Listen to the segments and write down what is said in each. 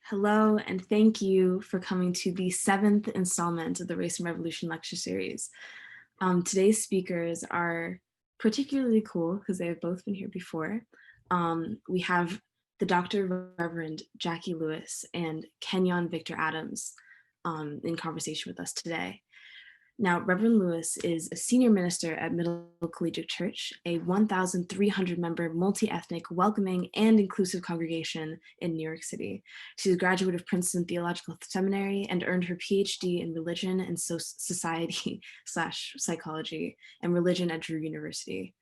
Hello, and thank you for coming to the 7th installment of the Race and Revolution Lecture Series. Today's speakers are particularly cool because they have both been here before. We have the Dr. Reverend Jacqui Lewis and Kenyon Victor Adams in conversation with us today. Now, Reverend Lewis is a senior minister at Middle Collegiate Church, a 1,300-member, multi-ethnic, welcoming, and inclusive congregation in New York City. She's a graduate of Princeton Theological Seminary and earned her PhD in religion and society / psychology and religion at Drew University.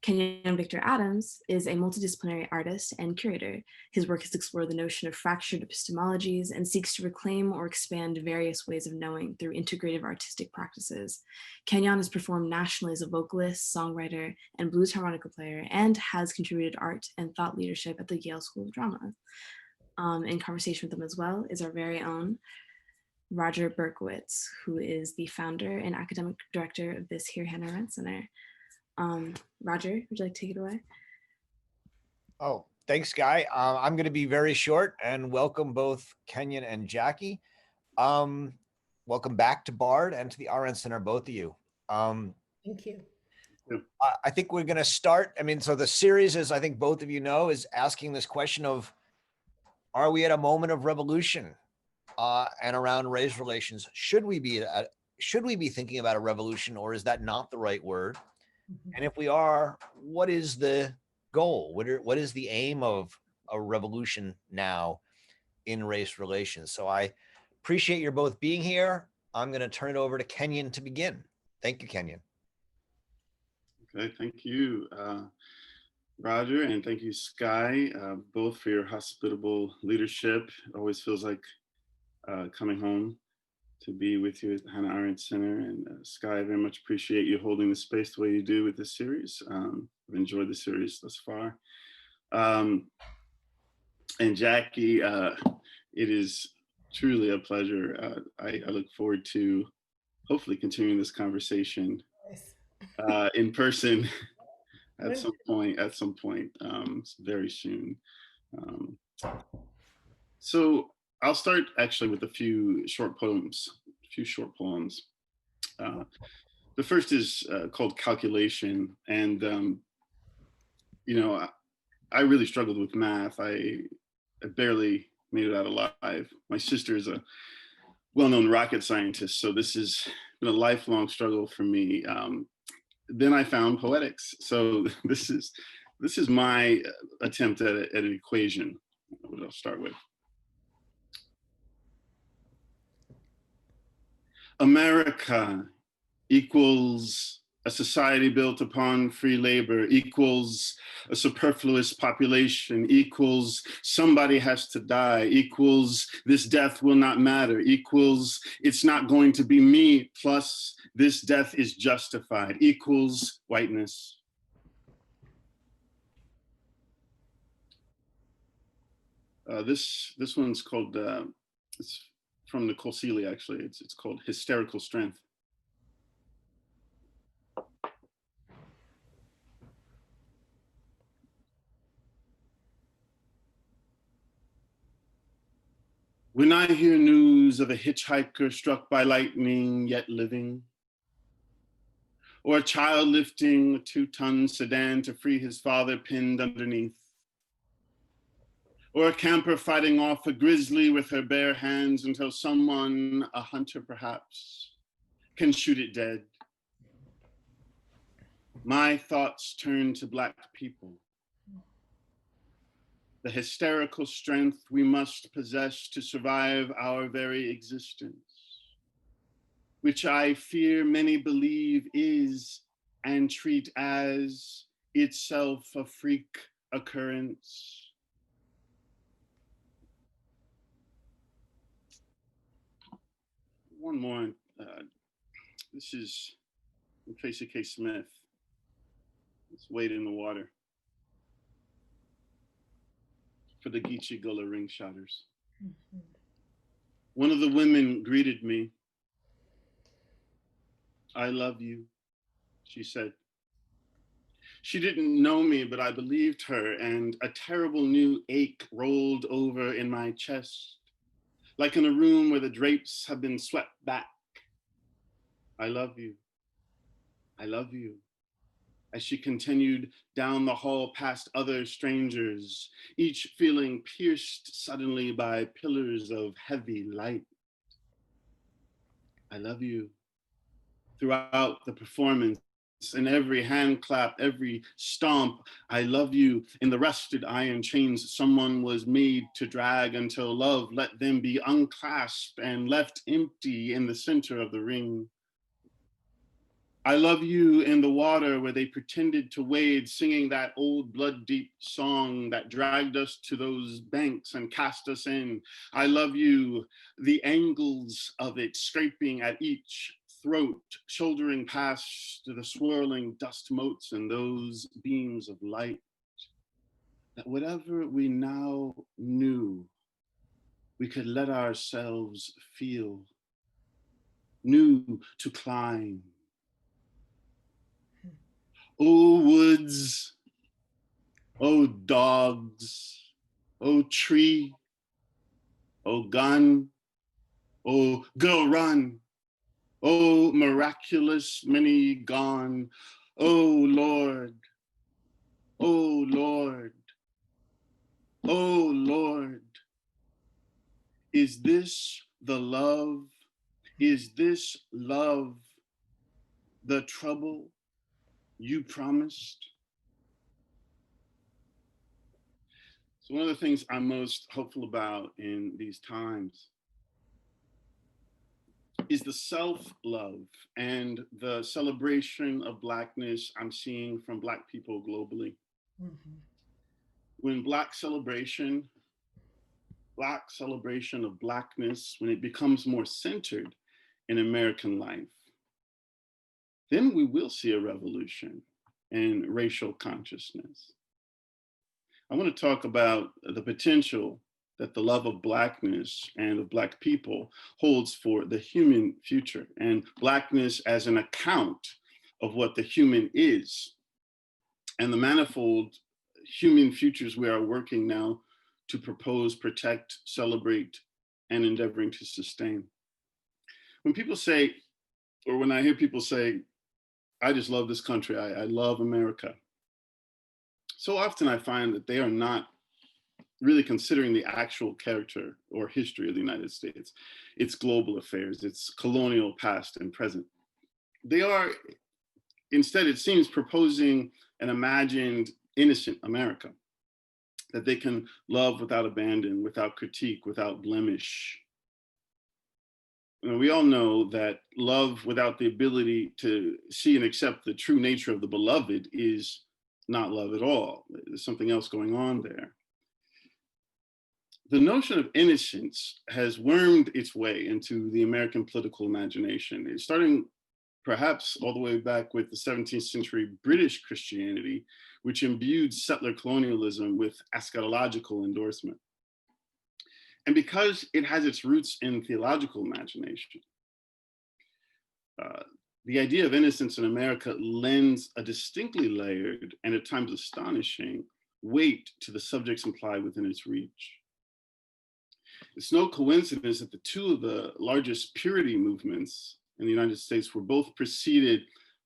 Kenyon Victor Adams is a multidisciplinary artist and curator. His work has explored the notion of fractured epistemologies and seeks to reclaim or expand various ways of knowing through integrative artistic practices. Kenyon has performed nationally as a vocalist, songwriter, and blues harmonica player, and has contributed art and thought leadership at the Yale School of Drama. In conversation with them as well is our very own Roger Berkowitz, who is the founder and academic director of this here Hannah Arendt Center. Roger, would you like to take it away? Oh, thanks, Skye. I'm going to be very short and welcome both Kenyon and Jacqui. Welcome back to Bard and to the Arendt Center, both of you. Thank you. I think we're going to start. So the series, as I think both of you know, is asking this question of, are we at a moment of revolution and around race relations? Should we be thinking about a revolution, or is that not the right word? And if we are, what is the goal? What is the aim of a revolution now in race relations? So I appreciate your both being here. I'm going to turn it over to Kenyon to begin. Thank you, Kenyon. Okay, thank you, Roger, and thank you, Skye, both for your hospitable leadership. It always feels like coming home to be with you at the Hannah Arendt Center. And Skye, I very much appreciate you holding the space the way you do with this series. I've enjoyed the series thus far. And Jacqui, it is truly a pleasure. I look forward to hopefully continuing this conversation in person at some point, very soon. So I'll start actually with a few short poems. The first is called Calculation. And, I really struggled with math. I barely made it out alive. My sister is a well-known rocket scientist, so this has been a lifelong struggle for me. Then I found poetics. So this is my attempt at an equation, what I'll start with. America equals a society built upon free labor, equals a superfluous population, equals somebody has to die, equals this death will not matter, equals it's not going to be me, plus this death is justified, equals whiteness. This one's called, it's from Nicole Seeley, actually. It's called Hysterical Strength. When I hear news of a hitchhiker struck by lightning yet living, or a child lifting a 2-ton sedan to free his father pinned underneath, or a camper fighting off a grizzly with her bare hands until someone, a hunter perhaps, can shoot it dead. My thoughts turn to Black people. The hysterical strength we must possess to survive our very existence, which I fear many believe is and treat as itself a freak occurrence. One more. This is from Tracy K. Smith. It's Wade in the Water. For the Geechee Gullah ring shotters. One of the women greeted me. I love you, she said. She didn't know me, but I believed her, and a terrible new ache rolled over in my chest, like in a room where the drapes have been swept back. I love you. I love you. As she continued down the hall past other strangers, each feeling pierced suddenly by pillars of heavy light. I love you. Throughout the performance, in every hand clap, every stomp, I love you. In the rusted iron chains someone was made to drag until love let them be unclasped and left empty in the center of the ring. I love you in the water where they pretended to wade, singing that old blood deep song that dragged us to those banks and cast us in. I love you, the angles of it scraping at each throat, shouldering past the swirling dust motes and those beams of light. That whatever we now knew, we could let ourselves feel, new to climb. Oh, woods, oh, dogs, oh, tree, oh, gun, oh, go run, oh, miraculous many gone, oh, Lord, oh, Lord, oh, Lord. Is this the love? Is this love the trouble you promised? So one of the things I'm most hopeful about in these times is the self-love and the celebration of Blackness I'm seeing from Black people globally. Mhm. When Black celebration of Blackness, when it becomes more centered in American life, then we will see a revolution in racial consciousness. I want to talk about the potential that the love of Blackness and of Black people holds for the human future, and Blackness as an account of what the human is, and the manifold human futures we are working now to propose, protect, celebrate, and endeavoring to sustain. When people say, or when I hear people say, I just love this country, I love America, so often I find that they are not really considering the actual character or history of the United States, its global affairs, its colonial past and present. They are, instead, it seems, proposing an imagined innocent America that they can love without abandon, without critique, without blemish. You know, we all know that love without the ability to see and accept the true nature of the beloved is not love at all. There's something else going on there. The notion of innocence has wormed its way into the American political imagination. It's starting perhaps all the way back with the 17th century British Christianity, which imbued settler colonialism with eschatological endorsement. And because it has its roots in theological imagination, the idea of innocence in America lends a distinctly layered and at times astonishing weight to the subjects implied within its reach. It's no coincidence that the two of the largest purity movements in the United States were both preceded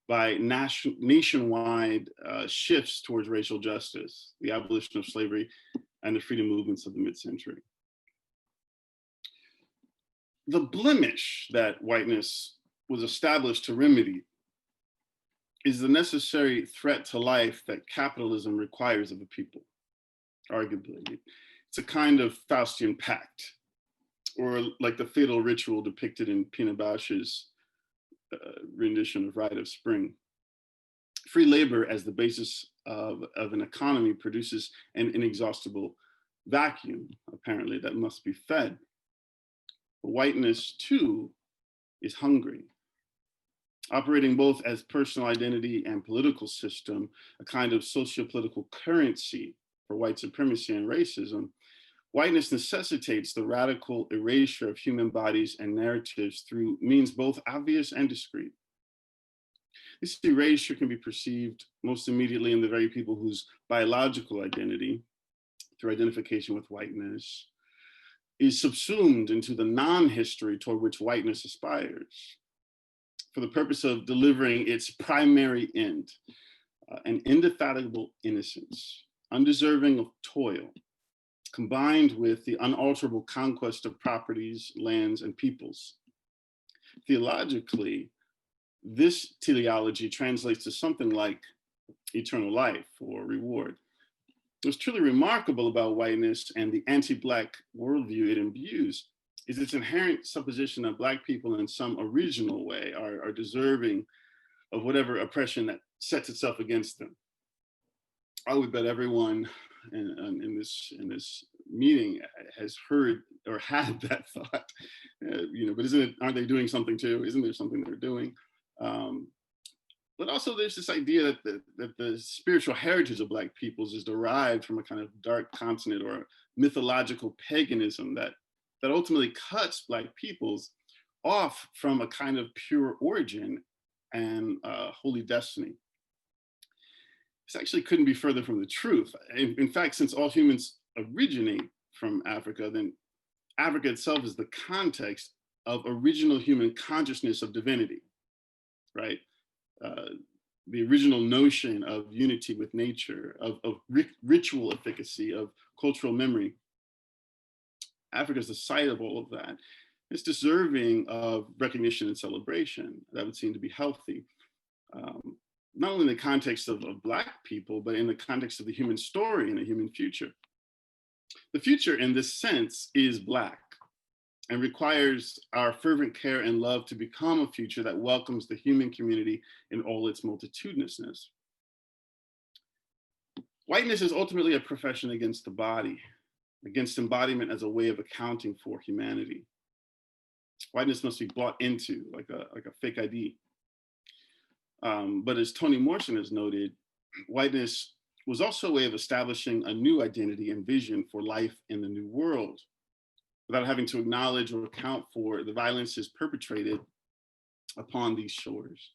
by nationwide shifts towards racial justice, the abolition of slavery, and the freedom movements of the mid-century. The blemish that whiteness was established to remedy is the necessary threat to life that capitalism requires of a people, arguably. It's a kind of Faustian pact, or like the fatal ritual depicted in Pina Bausch's rendition of Rite of Spring. Free labor as the basis of an economy produces an inexhaustible vacuum, apparently, that must be fed. But whiteness, too, is hungry. Operating both as personal identity and political system, a kind of socio-political currency for white supremacy and racism, whiteness necessitates the radical erasure of human bodies and narratives through means both obvious and discreet. This erasure can be perceived most immediately in the very people whose biological identity, through identification with whiteness, is subsumed into the non-history toward which whiteness aspires, for the purpose of delivering its primary end, an indefatigable innocence, undeserving of toil, combined with the unalterable conquest of properties, lands, and peoples. Theologically, this teleology translates to something like eternal life or reward. What's truly remarkable about whiteness and the anti-Black worldview it imbues is its inherent supposition that Black people in some original way are deserving of whatever oppression that sets itself against them. I would bet everyone in this meeting has heard or had that thought, but aren't they doing something too? Isn't there something they're doing? But also there's this idea that the spiritual heritage of Black peoples is derived from a kind of dark continent or mythological paganism that ultimately cuts Black peoples off from a kind of pure origin and holy destiny. This actually couldn't be further from the truth. In fact, since all humans originate from Africa, then Africa itself is the context of original human consciousness of divinity, right? The original notion of unity with nature, of ritual efficacy, of cultural memory. Africa is the site of all of that. It's deserving of recognition and celebration. That would seem to be healthy. Not only in the context of Black people, but in the context of the human story and the human future. The future in this sense is Black and requires our fervent care and love to become a future that welcomes the human community in all its multitudinousness. Whiteness is ultimately a profession against the body, against embodiment as a way of accounting for humanity. Whiteness must be bought into like a fake ID. But as Toni Morrison has noted, whiteness was also a way of establishing a new identity and vision for life in the new world, without having to acknowledge or account for the violences perpetrated upon these shores.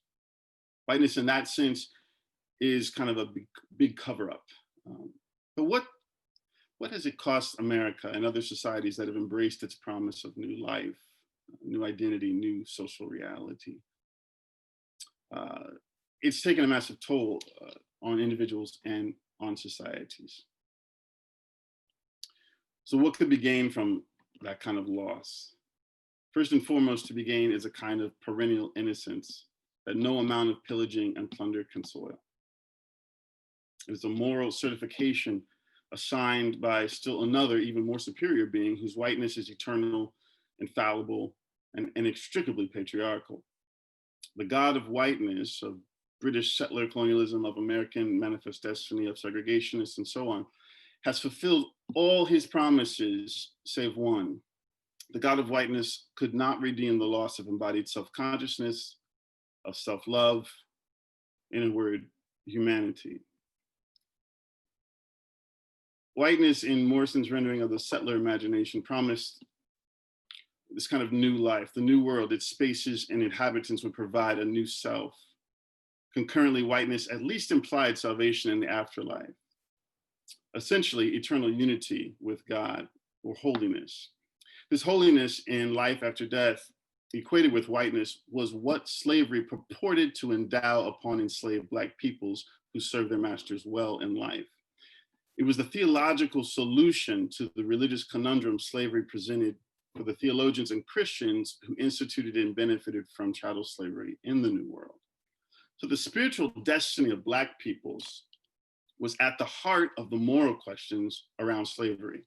Whiteness in that sense is kind of a big cover-up. But what has it cost America and other societies that have embraced its promise of new life, new identity, new social reality? It's taken a massive toll on individuals and on societies. So what could be gained from that kind of loss? First and foremost, to be gained is a kind of perennial innocence that no amount of pillaging and plunder can soil. It's a moral certification assigned by still another, even more superior being whose whiteness is eternal, infallible, and inextricably patriarchal. The God of whiteness, of British settler colonialism, of American manifest destiny, of segregationists, and so on, has fulfilled all his promises, save one. The God of whiteness could not redeem the loss of embodied self-consciousness, of self-love, in a word, humanity. Whiteness, in Morrison's rendering of the settler imagination, promised this kind of new life, the new world. Its spaces and inhabitants would provide a new self. Concurrently, whiteness at least implied salvation in the afterlife. Essentially, eternal unity with God, or holiness. This holiness in life after death, equated with whiteness, was what slavery purported to endow upon enslaved Black peoples who served their masters well in life. It was the theological solution to the religious conundrum slavery presented for the theologians and Christians who instituted and benefited from chattel slavery in the New World. So the spiritual destiny of Black peoples was at the heart of the moral questions around slavery.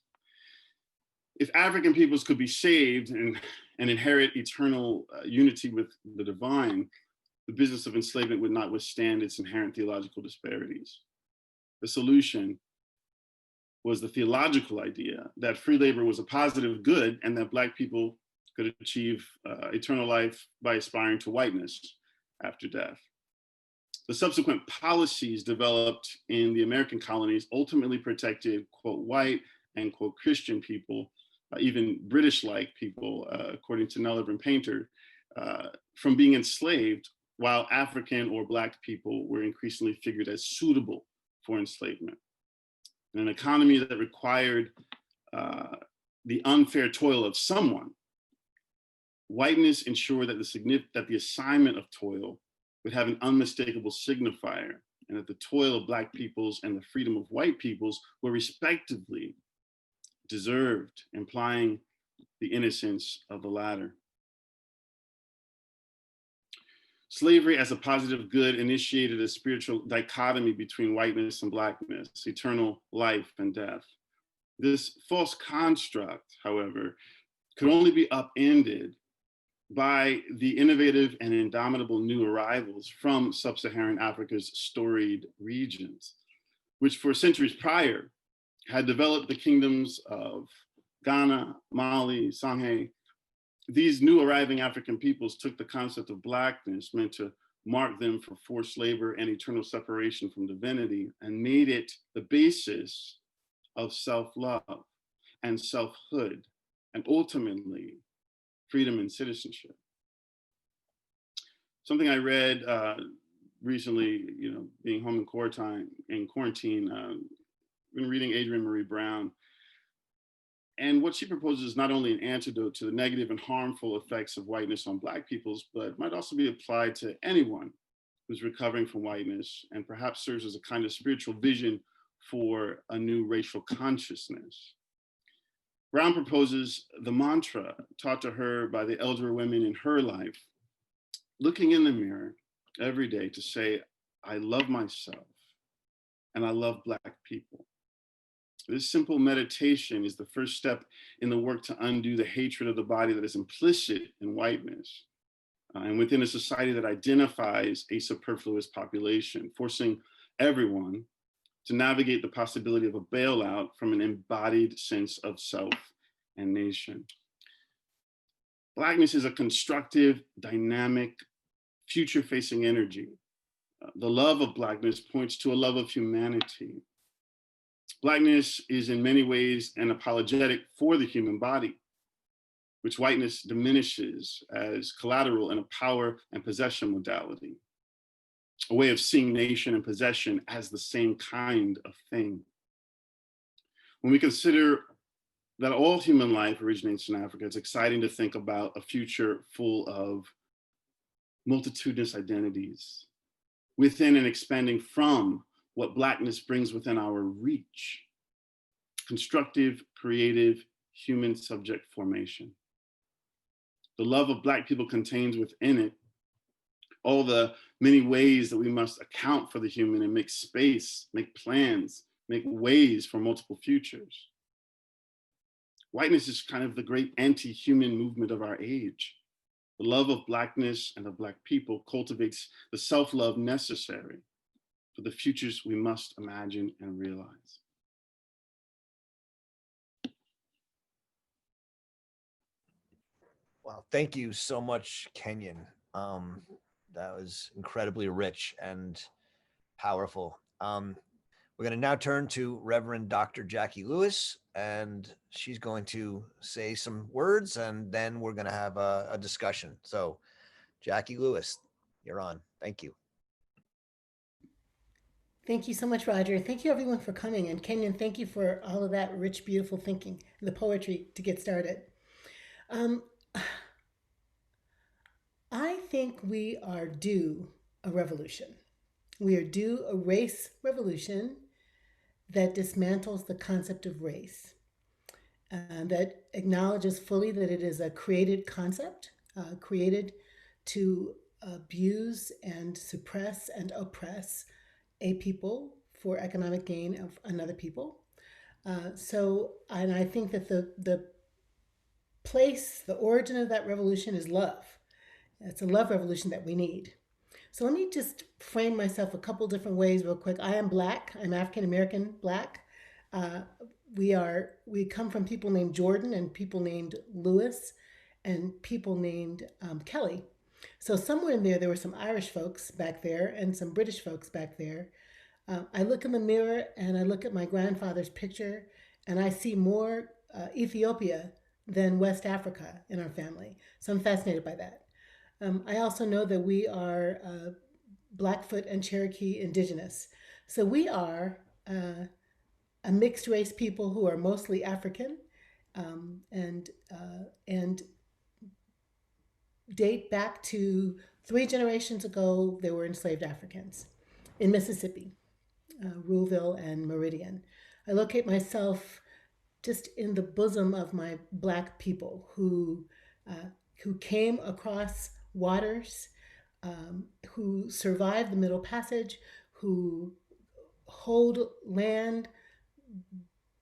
If African peoples could be saved and inherit eternal unity with the divine, the business of enslavement would not withstand its inherent theological disparities. The solution was the theological idea that free labor was a positive good and that Black people could achieve eternal life by aspiring to whiteness after death. The subsequent policies developed in the American colonies ultimately protected, quote, white and, quote, Christian people, even British-like people, according to Nelliver and Painter, from being enslaved while African or Black people were increasingly figured as suitable for enslavement. In an economy that required the unfair toil of someone, whiteness ensured that the assignment of toil would have an unmistakable signifier, and that the toil of Black peoples and the freedom of white peoples were respectively deserved, implying the innocence of the latter. Slavery as a positive good initiated a spiritual dichotomy between whiteness and Blackness, eternal life and death. This false construct, however, could only be upended by the innovative and indomitable new arrivals from sub-Saharan Africa's storied regions, which for centuries prior had developed the kingdoms of Ghana, Mali, Sanghay. These new arriving African peoples took the concept of Blackness, meant to mark them for forced labor and eternal separation from divinity, and made it the basis of self-love and selfhood, and ultimately freedom and citizenship. Something I read recently, being home in quarantine, been reading Adrienne Marie Brown. And what she proposes is not only an antidote to the negative and harmful effects of whiteness on Black peoples, but might also be applied to anyone who's recovering from whiteness, and perhaps serves as a kind of spiritual vision for a new racial consciousness. Brown proposes the mantra taught to her by the elder women in her life, looking in the mirror every day to say, I love myself and I love Black people. This simple meditation is the first step in the work to undo the hatred of the body that is implicit in whiteness, and within a society that identifies a superfluous population, forcing everyone to navigate the possibility of a bailout from an embodied sense of self and nation. Blackness is a constructive, dynamic, future-facing energy. The love of Blackness points to a love of humanity. Blackness is in many ways an apologetic for the human body, which whiteness diminishes as collateral in a power and possession modality, a way of seeing nation and possession as the same kind of thing. When we consider that all human life originates in Africa, it's exciting to think about a future full of multitudinous identities within and expanding from what Blackness brings within our reach: constructive, creative, human subject formation. The love of Black people contains within it all the many ways that we must account for the human and make space, make plans, make ways for multiple futures. Whiteness is kind of the great anti-human movement of our age. The love of Blackness and of Black people cultivates the self-love necessary for the futures we must imagine and realize. Wow, thank you so much, Kenyon. That was incredibly rich and powerful. We're going to now turn to Reverend Dr. Jacqui Lewis, and she's going to say some words, and then we're going to have a discussion. So, Jacqui Lewis, you're on. Thank you. Thank you so much, Roger. Thank you, everyone, for coming. And Kenyon, thank you for all of that rich, beautiful thinking, the poetry to get started. I think we are due a revolution. We are due a race revolution that dismantles the concept of race, that acknowledges fully that it is a created concept, created to abuse and suppress and oppress a people for economic gain of another people. And I think that the place, the origin of that revolution is love. It's a love revolution that we need. So let me just frame myself a couple different ways real quick. I am Black. I'm African-American Black. We come from people named Jordan and people named Lewis and people named Kelly. So somewhere in there were some Irish folks back there and some British folks back there. I look in the mirror and I look at my grandfather's picture and I see more Ethiopia than West Africa in our family. So I'm fascinated by that. I also know that we are Blackfoot and Cherokee indigenous. So we are a mixed race people who are mostly African, and date back to 3 generations ago. There were enslaved Africans in Mississippi, Ruleville and Meridian. I locate myself just in the bosom of my Black people who came across waters, who survived the Middle Passage, who hoed land,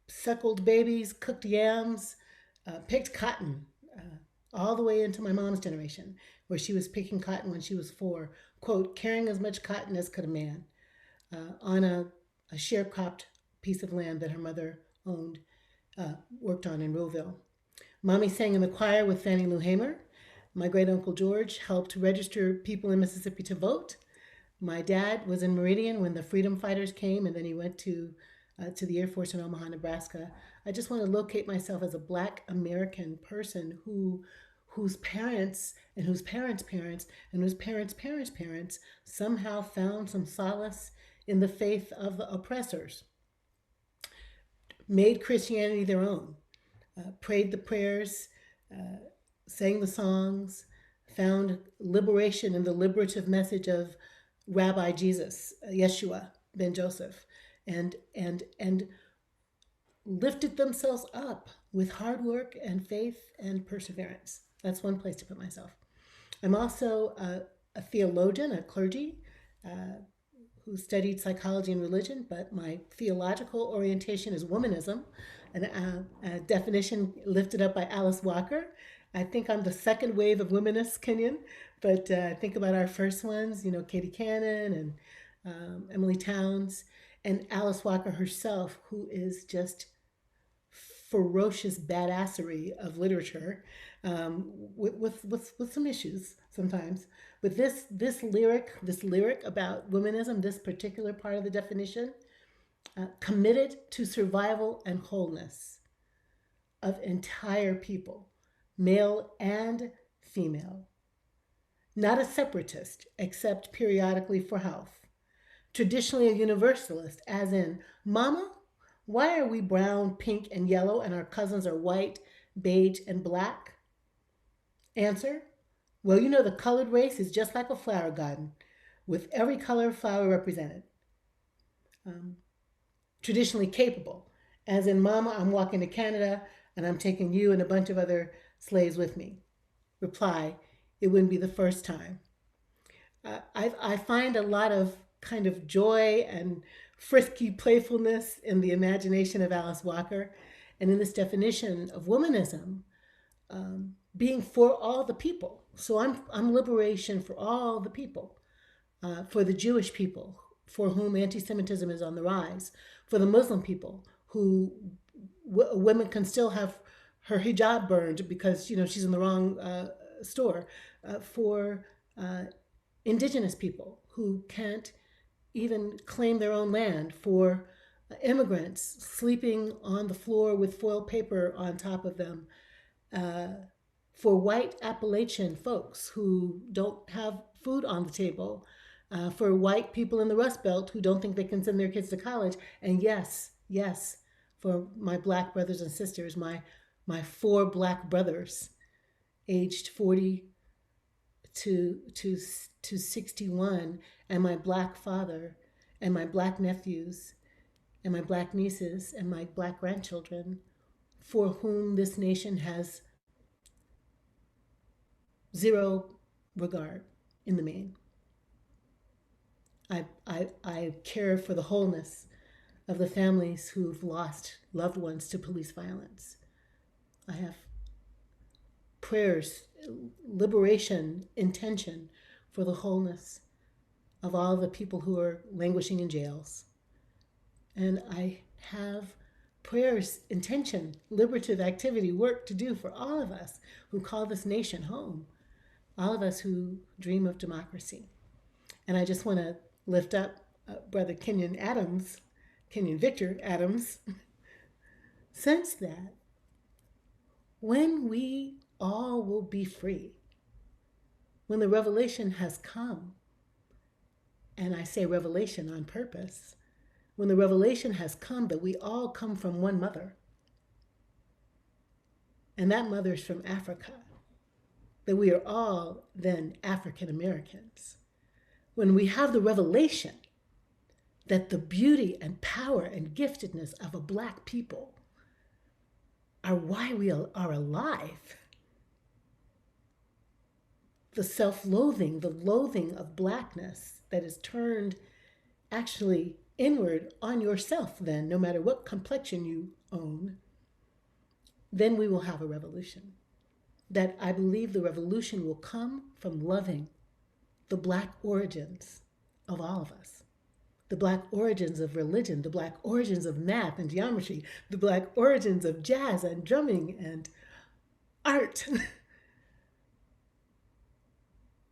suckled babies, cooked yams, picked cotton, all the way into my mom's generation, where she was picking cotton when she was 4, quote, carrying as much cotton as could a man, on a sharecropped piece of land that her mother owned, worked on in Ruleville. Mommy sang in the choir with Fannie Lou Hamer. My great uncle George helped register people in Mississippi to vote. My dad was in Meridian when the freedom fighters came, and then he went to the Air Force in Omaha, Nebraska. I just want to locate myself as a Black American person whose parents and whose parents' parents and whose parents' parents' parents somehow found some solace in the faith of the oppressors, made Christianity their own, prayed the prayers, sang the songs, found liberation in the liberative message of Rabbi Jesus, Yeshua ben Joseph, and lifted themselves up with hard work and faith and perseverance. That's one place to put myself. I'm also a theologian, a clergy, who studied psychology and religion, but my theological orientation is womanism, a definition lifted up by Alice Walker. I think I'm the second wave of womanists, Kenyon, but think about our first ones, Katie Cannon and Emily Towns, and Alice Walker herself, who is just ferocious badassery of literature, with some issues sometimes. But this lyric about womanism, this particular part of the definition, committed to survival and wholeness of entire people, male and female. Not a separatist, except periodically for health. Traditionally a universalist, as in, Mama, why are we brown, pink, and yellow, and our cousins are white, beige, and black? Answer, well, the colored race is just like a flower garden, with every color of flower represented. Traditionally capable, as in, Mama, I'm walking to Canada, and I'm taking you and a bunch of other slaves with me. Reply, it wouldn't be the first time. I find a lot of kind of joy and frisky playfulness in the imagination of Alice Walker, and in this definition of womanism, being for all the people. So I'm liberation for all the people, for the Jewish people, for whom anti-Semitism is on the rise, for the Muslim people who women can still have her hijab burned because she's in the wrong store, for indigenous people who can't even claim their own land, for immigrants sleeping on the floor with foil paper on top of them, for white Appalachian folks who don't have food on the table, for white people in the Rust Belt who don't think they can send their kids to college, and yes, for my Black brothers and sisters, my 4 Black brothers, aged 40 to 61, and my Black father, and my Black nephews, and my Black nieces, and my Black grandchildren, for whom this nation has zero regard in the main. I care for the wholeness of the families who've lost loved ones to police violence. I have prayers, liberation, intention for the wholeness of all the people who are languishing in jails. And I have prayers, intention, liberative activity, work to do for all of us who call this nation home, all of us who dream of democracy. And I just want to lift up Brother Kenyon Victor Adams, sense that when we all will be free, when the revelation has come, and I say revelation on purpose, when the revelation has come that we all come from one mother, and that mother is from Africa, that we are all then African Americans. When we have the revelation that the beauty and power and giftedness of a Black people are why we are alive, the self-loathing, the loathing of Blackness that is turned actually inward on yourself then, no matter what complexion you own, then we will have a revolution. That I believe the revolution will come from loving the Black origins of all of us. The Black origins of religion, the Black origins of math and geometry, the Black origins of jazz and drumming and art.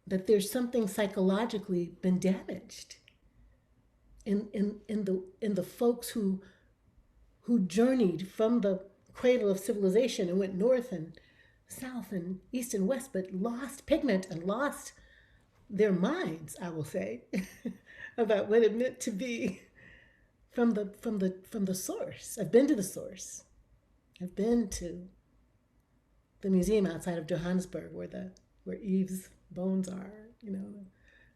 That there's something psychologically been damaged in the folks who journeyed from the cradle of civilization and went north and south and east and west, but lost pigment and lost their minds, I will say, about what it meant to be from the source. I've been to the source. I've been to the museum outside of Johannesburg where Eve's bones are.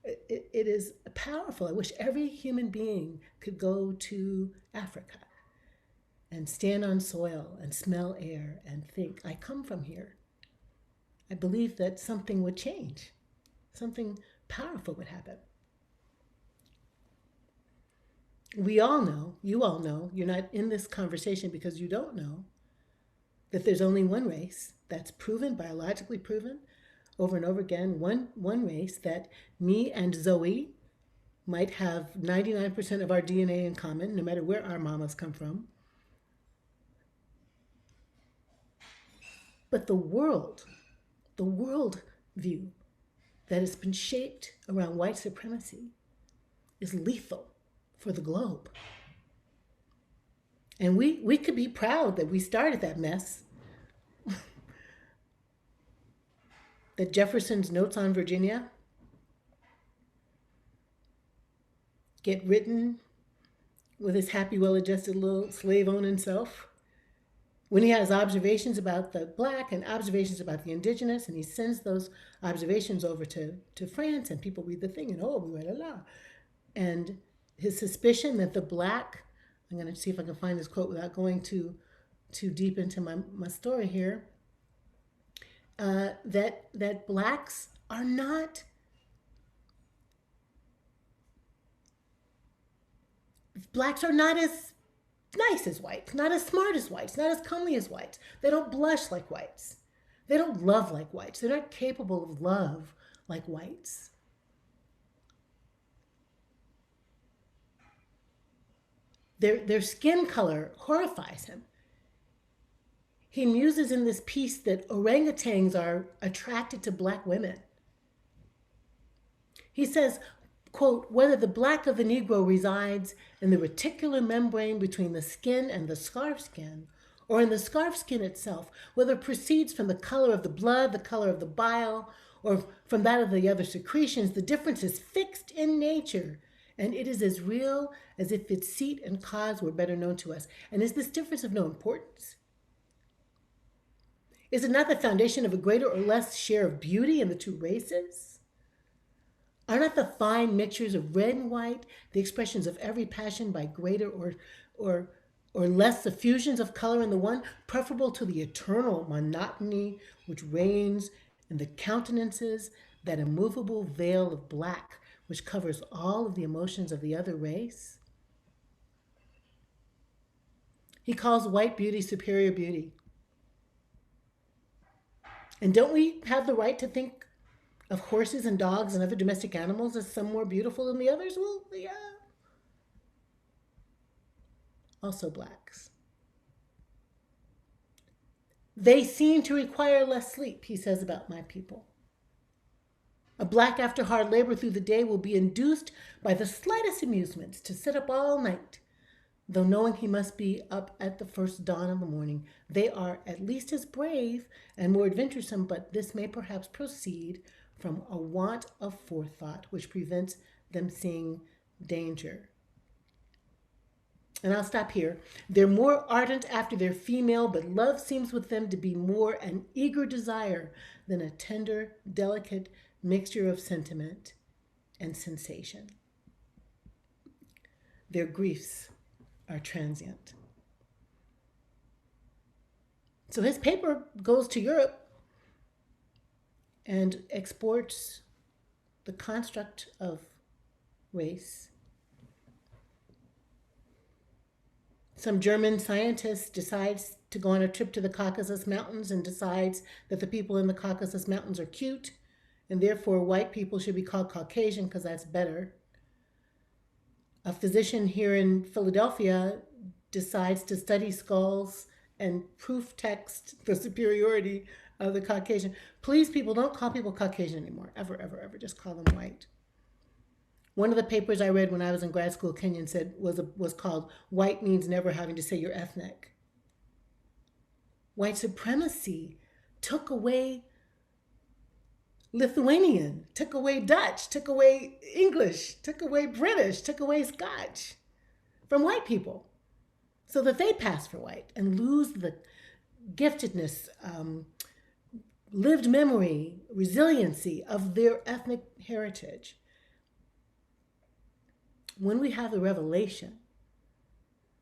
It is powerful. I wish every human being could go to Africa and stand on soil and smell air and think, I come from here. I believe that something would change. Something powerful would happen. We all know, you all know, you're not in this conversation because you don't know that there's only one race that's proven, biologically proven, over and over again, one race that me and Zoe might have 99% of our DNA in common, no matter where our mamas come from. But the world view that has been shaped around white supremacy is lethal for the globe. And we could be proud that we started that mess. That Jefferson's Notes on Virginia get written with his happy, well-adjusted little slave-owning self. When he has observations about the Black and observations about the indigenous, and he sends those observations over to France, and people read the thing, and oh, la la. And his suspicion that the Black, I'm going to see if I can find this quote without going too deep into my story here, that Blacks are not as nice as whites, not as smart as whites, not as comely as whites. They don't blush like whites. They don't love like whites. They're not capable of love like whites. Their skin color horrifies him. He muses in this piece that orangutans are attracted to Black women. He says, quote, whether the black of the Negro resides in the reticular membrane between the skin and the scarf skin, or in the scarf skin itself, whether it proceeds from the color of the blood, the color of the bile, or from that of the other secretions, the difference is fixed in nature, and it is as real as if its seat and cause were better known to us. And is this difference of no importance? Is it not the foundation of a greater or less share of beauty in the two races? Are not the fine mixtures of red and white the expressions of every passion by greater or less effusions of color in the one, preferable to the eternal monotony which reigns in the countenances, that immovable veil of black which covers all of the emotions of the other race? He calls white beauty superior beauty. And don't we have the right to think of horses and dogs and other domestic animals as some more beautiful than the others? Well, yeah. Also Blacks. They seem to require less sleep, he says about my people. A Black after hard labor through the day will be induced by the slightest amusements to sit up all night. Though knowing he must be up at the first dawn of the morning, they are at least as brave and more adventuresome, but this may perhaps proceed from a want of forethought, which prevents them seeing danger. And I'll stop here. They're more ardent after they're female, but love seems with them to be more an eager desire than a tender, delicate mixture of sentiment and sensation. Their griefs are transient. So his paper goes to Europe and exports the construct of race. Some German scientist decides to go on a trip to the Caucasus Mountains and decides that the people in the Caucasus Mountains are cute, and therefore white people should be called Caucasian because that's better. A physician here in Philadelphia decides to study skulls and proof text the superiority of the Caucasian. Please, people, don't call people Caucasian anymore. Ever, ever, ever. Just call them white. One of the papers I read when I was in grad school, Kenyon said, was called "White Means Never Having to Say You're Ethnic." White supremacy took away Lithuanian, took away Dutch, took away English, took away British, took away Scotch from white people so that they pass for white and lose the giftedness, lived memory, resiliency of their ethnic heritage. When we have the revelation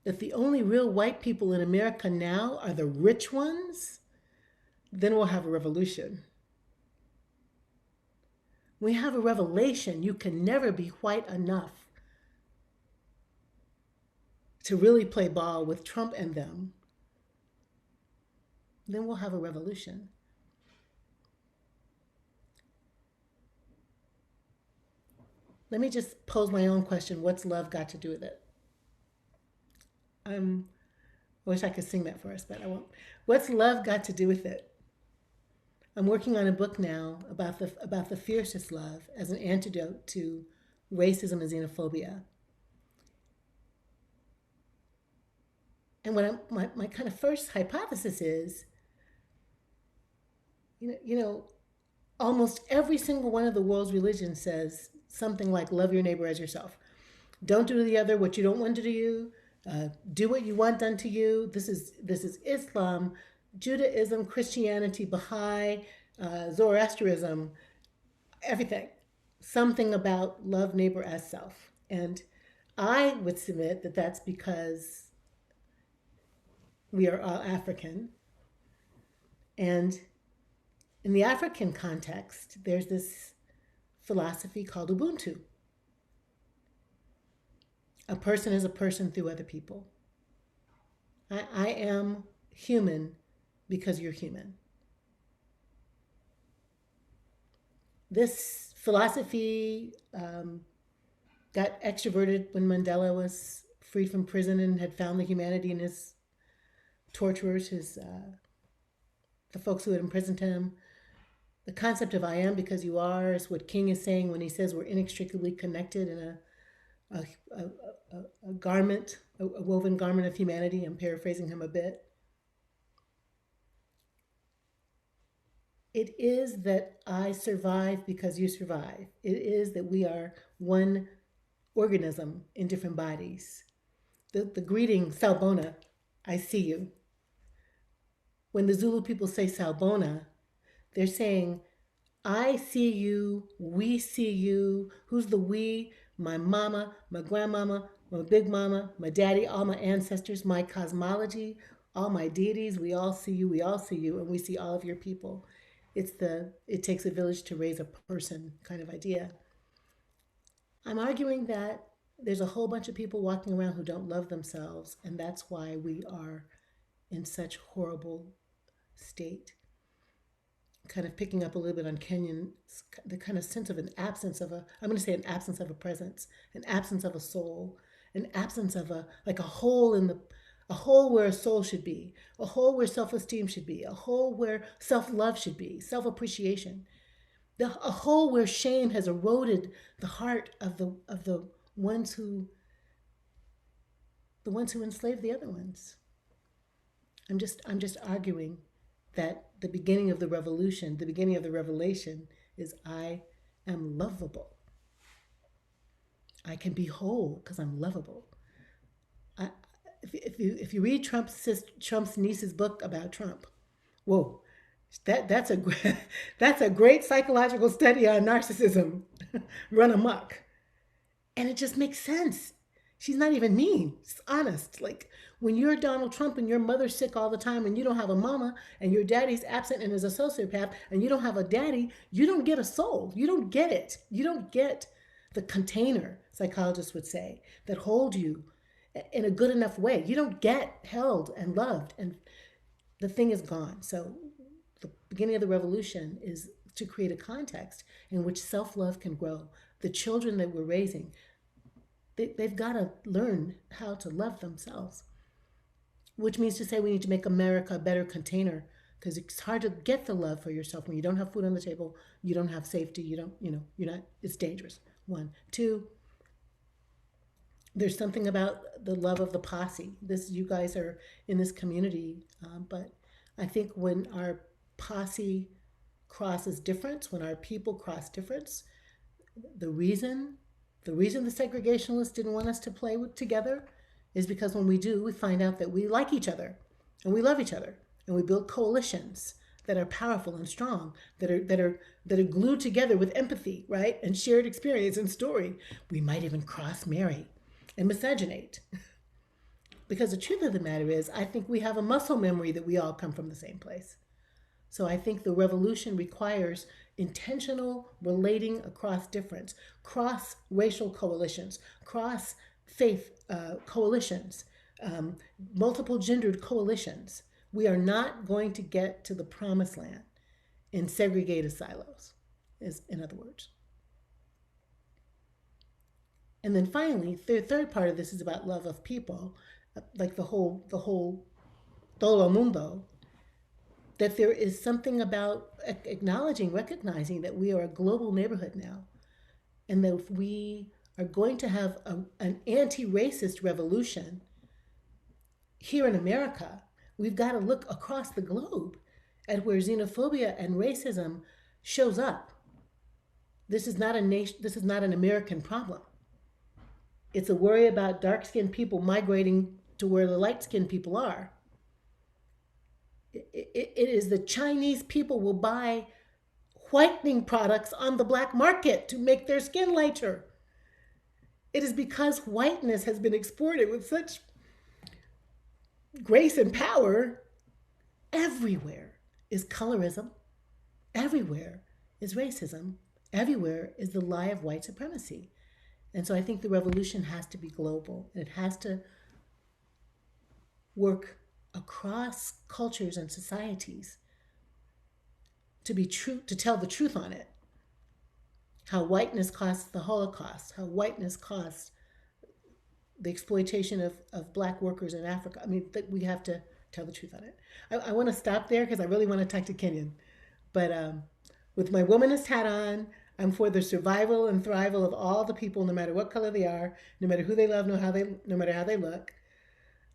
that the only real white people in America now are the rich ones, then we'll have a revolution. We have a revelation you can never be white enough to really play ball with Trump and them, then we'll have a revolution. Let me just pose my own question. What's love got to do with it? I wish I could sing that for us, but I won't. What's love got to do with it? I'm working on a book now about the fiercest love as an antidote to racism and xenophobia. And what my kind of first hypothesis is, almost every single one of the world's religions says something like love your neighbor as yourself. Don't do to the other what you don't want to do to you. Do what you want done to you. This is Islam, Judaism, Christianity, Baha'i, Zoroastrianism, everything. Something about love neighbor as self. And I would submit that that's because we are all African. And in the African context, there's this philosophy called Ubuntu. A person is a person through other people. I am human because you're human. This philosophy got extroverted when Mandela was freed from prison and had found the humanity in his torturers, the folks who had imprisoned him. The concept of I am because you are is what King is saying when he says we're inextricably connected in a garment, a woven garment of humanity. I'm paraphrasing him a bit. It is that I survive because you survive. It is that we are one organism in different bodies. The greeting, Sawubona, I see you. When the Zulu people say Sawubona, they're saying, I see you, we see you. Who's the we? My mama, my grandmama, my big mama, my daddy, all my ancestors, my cosmology, all my deities. We all see you, and we see all of your people. It takes a village to raise a person kind of idea. I'm arguing that there's a whole bunch of people walking around who don't love themselves, and that's why we are in such horrible state. Kind of picking up a little bit on Kenyon, the kind of sense of an absence of I'm going to say an absence of a presence, an absence of a soul, an absence of a hole where a soul should be, a hole where self-esteem should be, a hole where self-love should be, self-appreciation, a hole where shame has eroded the heart of the ones who enslaved the other ones. I'm just arguing that the beginning of the revolution, the beginning of the revelation, is I am lovable. I can be whole because I'm lovable. I, if you read Trump's niece's book about Trump, whoa, that's a that's a great psychological study on narcissism run amok, and it just makes sense. She's not even mean. She's honest. Like when you're Donald Trump and your mother's sick all the time and you don't have a mama and your daddy's absent and is a sociopath and you don't have a daddy, you don't get a soul. You don't get it. You don't get the container, psychologists would say, that hold you in a good enough way. You don't get held and loved, and the thing is gone. So the beginning of the revolution is to create a context in which self-love can grow. The children that we're raising, they've got to learn how to love themselves, which means to say we need to make America a better container, because it's hard to get the love for yourself when you don't have food on the table, you don't have safety, you're not, it's dangerous. One. Two, there's something about the love of the posse. You guys are in this community, but I think when our posse crosses difference, when our people cross difference, the reason the segregationists didn't want us to play together is because when we do, we find out that we like each other and we love each other, and we build coalitions that are powerful and strong, that are glued together with empathy, right, and shared experience and story. We might even cross-marry and miscegenate. Because the truth of the matter is, I think we have a muscle memory that we all come from the same place. So I think the revolution requires intentional relating across difference, cross-racial coalitions, cross-faith coalitions, multiple gendered coalitions. We are not going to get to the promised land in segregated silos, in other words. And then finally, the third part of this is about love of people, like the whole todo mundo, that there is something about acknowledging, recognizing that we are a global neighborhood now, and that if we are going to have an anti-racist revolution here in America, we've got to look across the globe at where xenophobia and racism shows up. This is not an American problem. It's a worry about dark-skinned people migrating to where the light-skinned people are. It is the Chinese people will buy whitening products on the black market to make their skin lighter. It is because whiteness has been exported with such grace and power. Everywhere is colorism. Everywhere is racism. Everywhere is the lie of white supremacy. And so I think the revolution has to be global. It has to work across cultures and societies to be true, to tell the truth on it. How whiteness costs the Holocaust, how whiteness costs the exploitation of black workers in Africa. I mean, we have to tell the truth on it. I want to stop there because I really want to talk to Kenyon. But with my womanist hat on, I'm for the survival and thrival of all the people, no matter what color they are, no matter who they love, no matter how they look.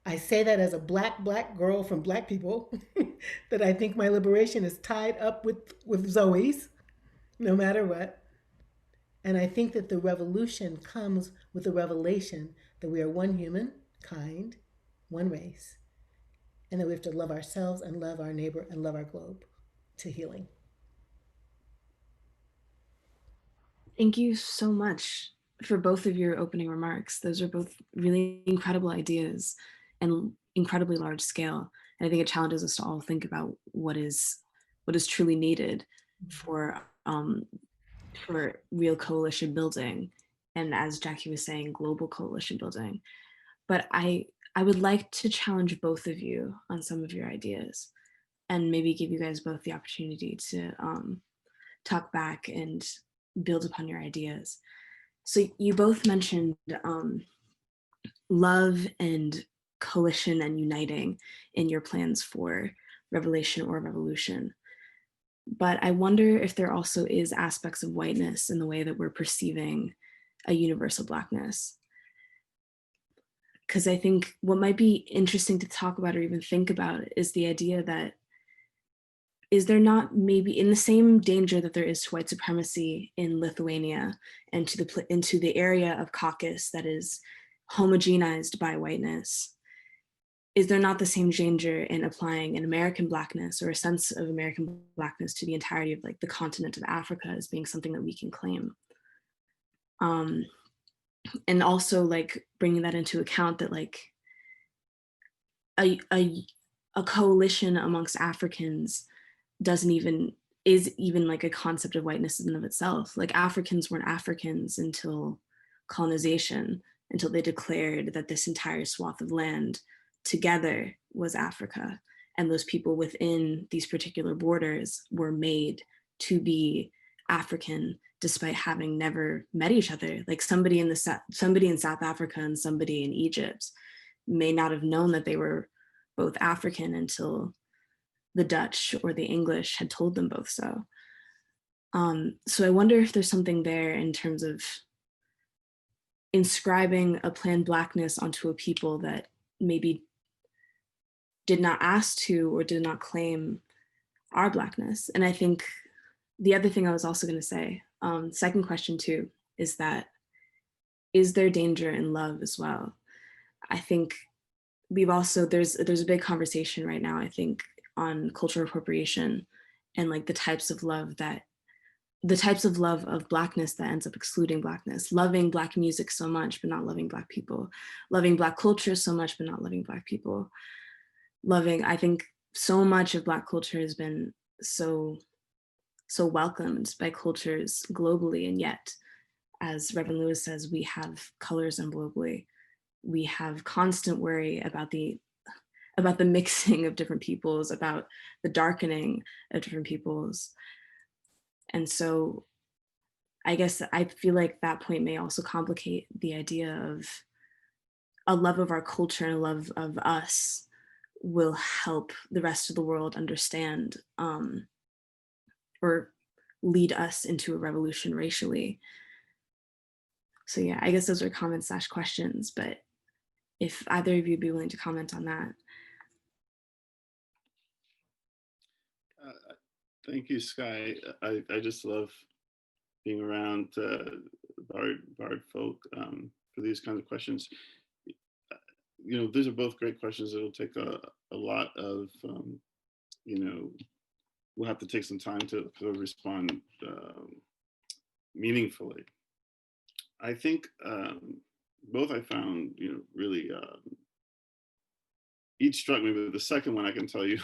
I say that as a black girl from black people, that I think my liberation is tied up with Zoe's, no matter what. And I think that the revolution comes with the revelation that we are one human kind, one race, and that we have to love ourselves and love our neighbor and love our globe to healing. Thank you so much for both of your opening remarks. Those are both really incredible ideas and incredibly large scale. And I think it challenges us to all think about what is truly needed for real coalition building. And as Jacqui was saying, global coalition building. But I would like to challenge both of you on some of your ideas and maybe give you guys both the opportunity to talk back and build upon your ideas. So you both mentioned love and coalition and uniting in your plans for revelation or revolution. But I wonder if there also is aspects of whiteness in the way that we're perceiving a universal Blackness. Because I think what might be interesting to talk about or even think about is the idea that is there not maybe in the same danger that there is to white supremacy in Lithuania and into the area of Caucasus that is homogenized by whiteness? Is there not the same danger in applying an American Blackness or a sense of American Blackness to the entirety of like the continent of Africa as being something that we can claim? And also like bringing that into account that like a coalition amongst Africans is even like a concept of whiteness in and of itself. Like Africans weren't Africans until colonization, until they declared that this entire swath of land together was Africa. And those people within these particular borders were made to be African despite having never met each other. Like somebody in South Africa and somebody in Egypt may not have known that they were both African until the Dutch or the English had told them both so. So I wonder if there's something there in terms of inscribing a planned Blackness onto a people that maybe did not ask to or did not claim our Blackness. And I think the other thing I was also going to say, second question too, is that is there danger in love as well? I think there's a big conversation right now, I think, on cultural appropriation and like the types of love of Blackness that ends up excluding Blackness, loving Black music so much, but not loving Black people, loving Black culture so much, but not loving Black people, I think so much of Black culture has been so welcomed by cultures globally. And yet, as Reverend Lewis says, we have colorism globally. We have constant worry about the mixing of different peoples, about the darkening of different peoples. And so I guess I feel like that point may also complicate the idea of a love of our culture and a love of us will help the rest of the world understand or lead us into a revolution racially. So yeah, I guess those are comments / questions, but if either of you would be willing to comment on that. Thank you, Skye. I just love being around Bard folk for these kinds of questions. You know, these are both great questions. It'll take a lot of, you know, we'll have to take some time to respond meaningfully. I think both I found, you know, really, each struck me, but the second one I can tell you,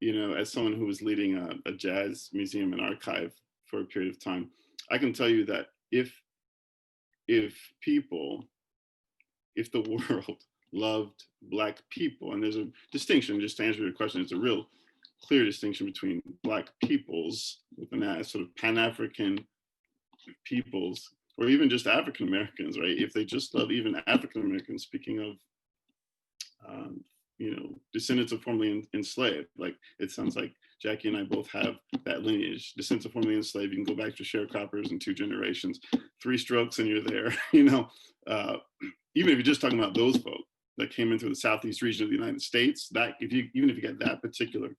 you know, as someone who was leading a jazz museum and archive for a period of time, I can tell you that if the world loved Black people, and there's a distinction, just to answer your question, it's a real clear distinction between Black peoples with an sort of Pan-African peoples, or even just African Americans, right? If they just love even African Americans, speaking of, you know, descendants of formerly enslaved, like it sounds like Jacqui and I both have that lineage, descendants of formerly enslaved. You can go back to sharecroppers in 2 generations, 3 strokes and you're there, you know. Even if you're just talking about those folk that came into the Southeast region of the United States, that even if you get that particular,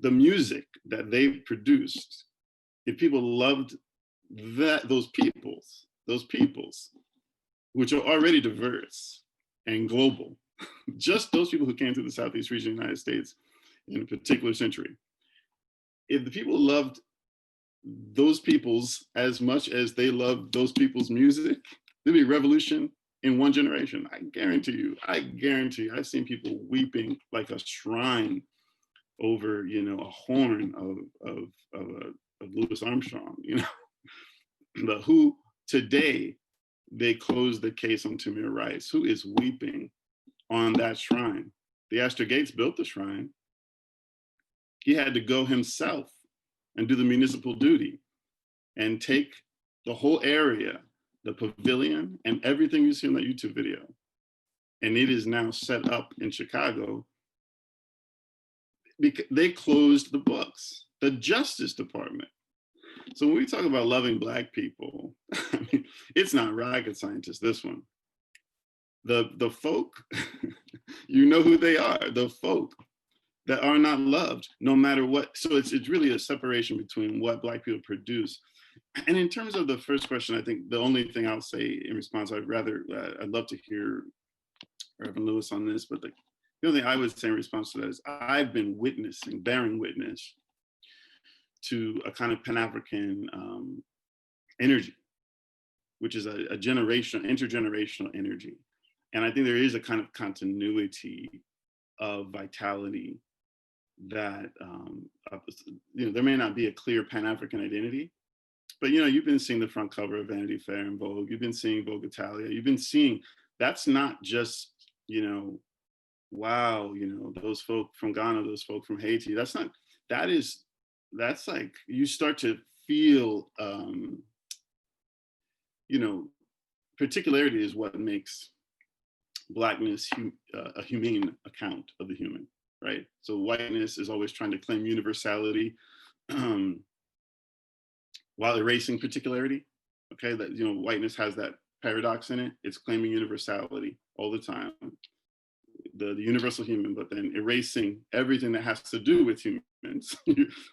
the music that they produced, if people loved those peoples, which are already diverse and global, just those people who came through the Southeast region of the United States in a particular century, if the people loved those peoples as much as they loved those people's music, there'd be a revolution in 1 generation. I guarantee you. I've seen people weeping like a shrine over, you know, a horn of Louis Armstrong, you know. But who today they close the case on Tamir Rice, who is weeping on that shrine. The Astor Gates built the shrine. He had to go himself and do the municipal duty and take the whole area, the pavilion, and everything you see in that YouTube video. And it is now set up in Chicago because they closed the books, the Justice Department. So when we talk about loving Black people, I mean, it's not rocket scientist, this one. The folk, you know who they are, the folk. that are not loved, no matter what. So it's really a separation between what Black people produce. And in terms of the first question, I think the only thing I'll say in response, I'd love to hear Reverend Lewis on this, but the only thing I would say in response to that is I've been bearing witness to a kind of Pan-African energy, which is a intergenerational energy. And I think there is a kind of continuity of vitality that, there may not be a clear Pan-African identity, but you've been seeing the front cover of Vanity Fair and Vogue, you've been seeing Vogue Italia, you've been seeing, that's not just, wow, those folk from Ghana, those folk from Haiti, that's like, you start to feel, particularity is what makes Blackness a humane account of the human, right? So whiteness is always trying to claim universality while erasing particularity, okay? That, whiteness has that paradox in it. It's claiming universality all the time, the universal human, but then erasing everything that has to do with humans,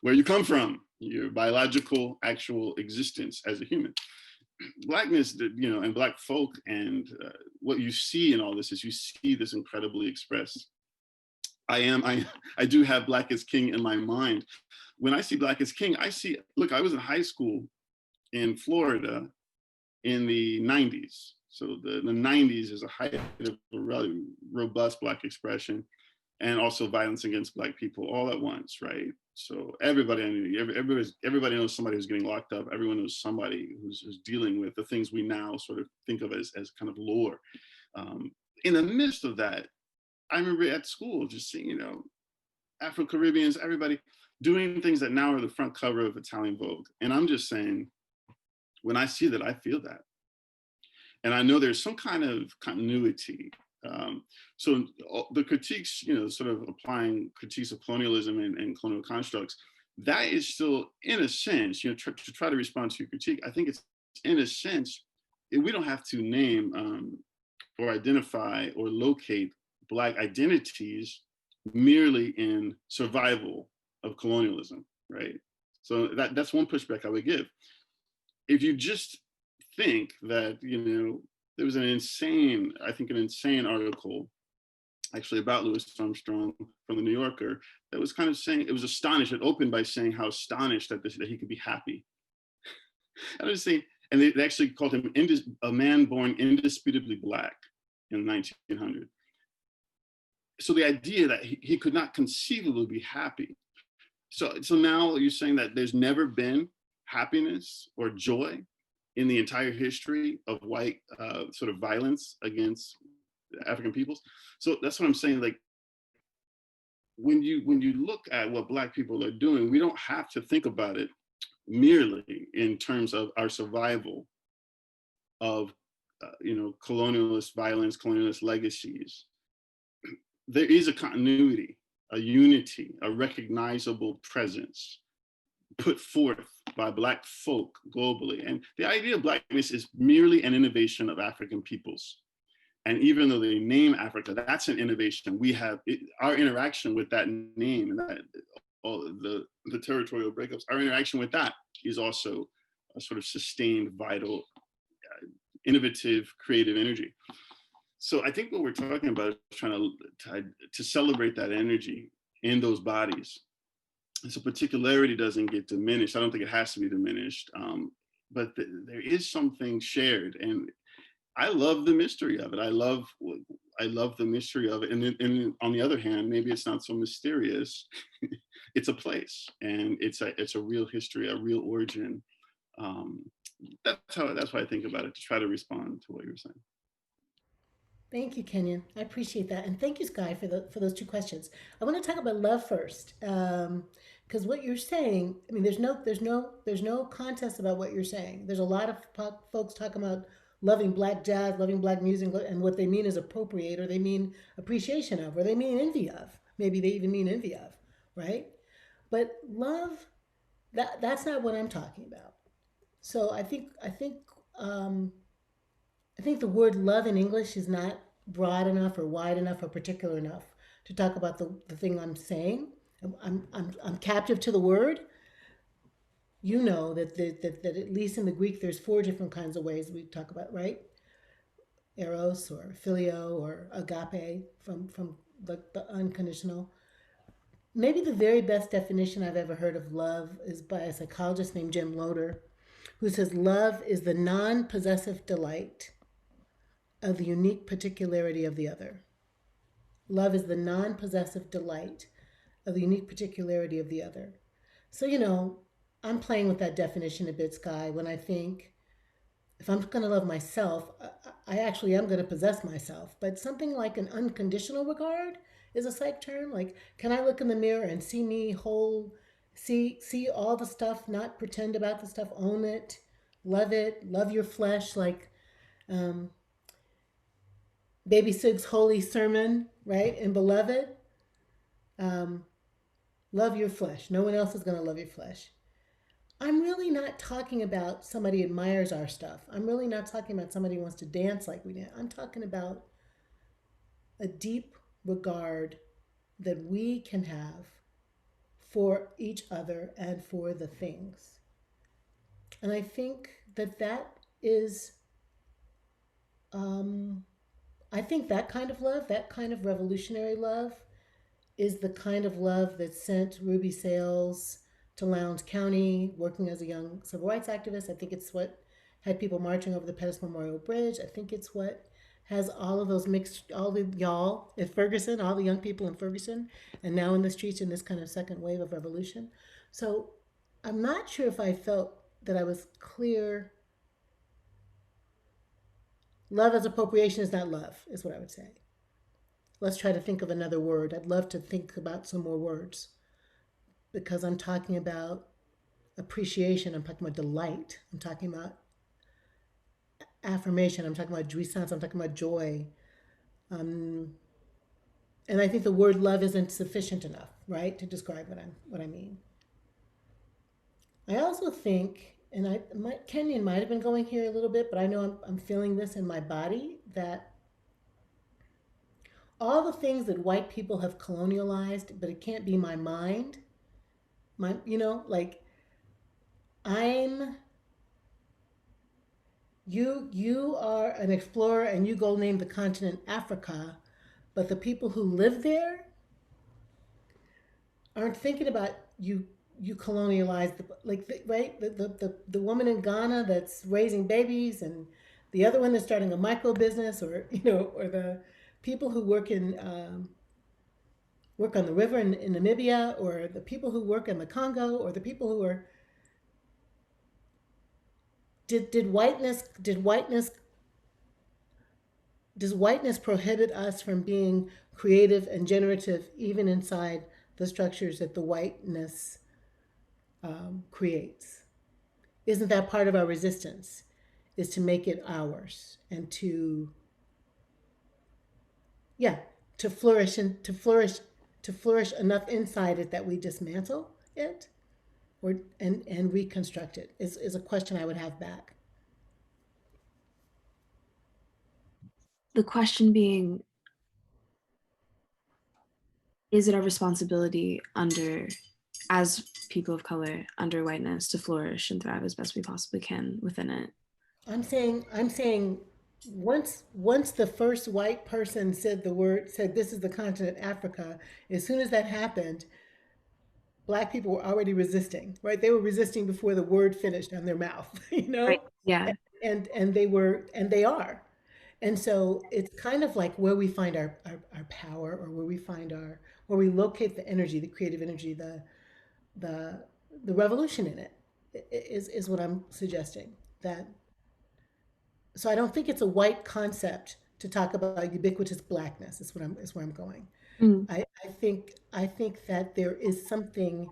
where you come from, your biological actual existence as a human. Blackness, and Black folk, and what you see in all this is you see this incredibly expressed. I do have Black as King in my mind. When I see Black as King, I was in high school in Florida in the 90s. So the 90s is a height of a really robust Black expression, and also violence against Black people all at once, right? So everybody I knew, everybody knows somebody who's getting locked up. Everyone knows somebody who's dealing with the things we now sort of think of as kind of lore. In the midst of that, I remember at school just seeing, Afro-Caribbeans, everybody doing things that now are the front cover of Italian Vogue. And I'm just saying, when I see that, I feel that. And I know there's some kind of continuity. So the critiques, sort of applying critiques of colonialism and colonial constructs, that is still, in a sense, to try to respond to your critique, I think it's, in a sense, we don't have to name or identify or locate Black identities merely in survival of colonialism, right? So that's one pushback I would give. If you just think that, there was an insane article actually about Louis Armstrong from the New Yorker that was kind of saying, it was astonished, it opened by saying how astonished that he could be happy. I was saying, and they actually called him a man born indisputably Black in the 1900s. So the idea that he could not conceivably be happy. So now you're saying that there's never been happiness or joy in the entire history of white sort of violence against African peoples. So that's what I'm saying. Like, when you look at what Black people are doing, we don't have to think about it merely in terms of our survival of colonialist violence, colonialist legacies. There is a continuity, a unity, a recognizable presence put forth by Black folk globally. And the idea of Blackness is merely an innovation of African peoples. And even though they name Africa, that's an innovation. We have our interaction with that name and that all the territorial breakups, our interaction with that is also a sort of sustained, vital, innovative, creative energy. So I think what we're talking about is trying to celebrate that energy in those bodies. And so particularity doesn't get diminished. I don't think it has to be diminished, but there is something shared. And I love the mystery of it. I love the mystery of it. And on the other hand, maybe it's not so mysterious. It's a place, and it's a real history, a real origin. That's why I think about it, to try to respond to what you were saying. Thank you, Kenyon. I appreciate that, and thank you, Skye, for those two questions. I want to talk about love first, because what you're saying, I mean, there's no contest about what you're saying. There's a lot of folks talking about loving Black jazz, loving Black music, and what they mean is appropriate, or they mean appreciation of, or they mean envy of. Maybe they even mean envy of, right? But love, that's not what I'm talking about. So I think the word love in English is not broad enough or wide enough or particular enough to talk about the thing I'm saying. I'm captive to the word. You know that at least in the Greek, there's four different kinds of ways we talk about, right? Eros or phileo or agape from the unconditional. Maybe the very best definition I've ever heard of love is by a psychologist named Jim Loder, who says love is the non-possessive delight of the unique particularity of the other. Love is the non-possessive delight of the unique particularity of the other. So, I'm playing with that definition a bit, Skye, when I think if I'm going to love myself, I actually am going to possess myself. But something like an unconditional regard is a psych term. Like, can I look in the mirror and see me whole, see all the stuff, not pretend about the stuff, own it, love your flesh, like Baby Sig's holy sermon, right? And beloved, love your flesh. No one else is going to love your flesh. I'm really not talking about somebody admires our stuff. I'm really not talking about somebody who wants to dance like we did. I'm talking about a deep regard that we can have for each other and for the things. And I think that is, I think that kind of love, that kind of revolutionary love, is the kind of love that sent Ruby Sales to Lowndes County, working as a young civil rights activist. I think it's what had people marching over the Pettus Memorial Bridge. I think it's what has all of those mixed, all the y'all in Ferguson, all the young people in Ferguson, and now in the streets in this kind of second wave of revolution. So I'm not sure if I felt that I was clear. Love as appropriation is not love, is what I would say. Let's try to think of another word. I'd love to think about some more words, because I'm talking about appreciation, I'm talking about delight, I'm talking about affirmation, I'm talking about jouissance, I'm talking about joy. And I think the word love isn't sufficient enough, right, to describe what I mean. I also think, and Kenyon might have been going here a little bit, but I know I'm feeling this in my body, that all the things that white people have colonialized, but it can't be my mind, like you are an explorer and you go name the continent Africa, but the people who live there aren't thinking about you colonialized, right? The woman in Ghana that's raising babies, and the other one that's starting a micro business, or the people who work on the river in Namibia, or the people who work in the Congo, or the people who are does whiteness prohibit us from being creative and generative even inside the structures that the whiteness creates? Isn't that part of our resistance, is to make it ours and to flourish enough inside it that we dismantle it and reconstruct it, is a question I would have back. The question being, is it our responsibility as people of color under whiteness, to flourish and thrive as best we possibly can within it? I'm saying once the first white person said this is the continent Africa, as soon as that happened, Black people were already resisting, right? They were resisting before the word finished on their mouth, Right. Yeah. And they are. And so it's kind of like where we find our power, or where we locate the energy, the creative energy, the revolution in it, is what I'm suggesting. So I don't think it's a white concept to talk about ubiquitous Blackness, is where I'm going. Mm. I think that there is something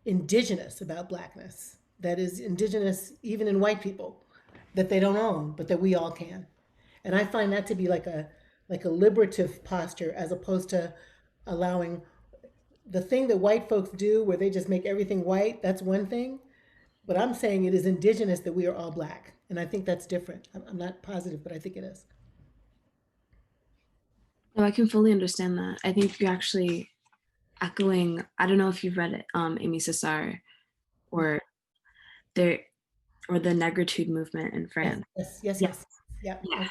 indigenous about Blackness, that is indigenous even in white people, that they don't own, but that we all can. And I find that to be like a liberative posture, as opposed to allowing the thing that white folks do where they just make everything white. That's one thing. But I'm saying it is indigenous that we are all Black. And I think that's different. I'm not positive, but I think it is. No, I can fully understand that. I think you're actually echoing, I don't know if you've read it, Amy Cesar or there or the negritude movement in Yes, France. yes, yes, Yeah, yes. Yeah, yeah. yeah.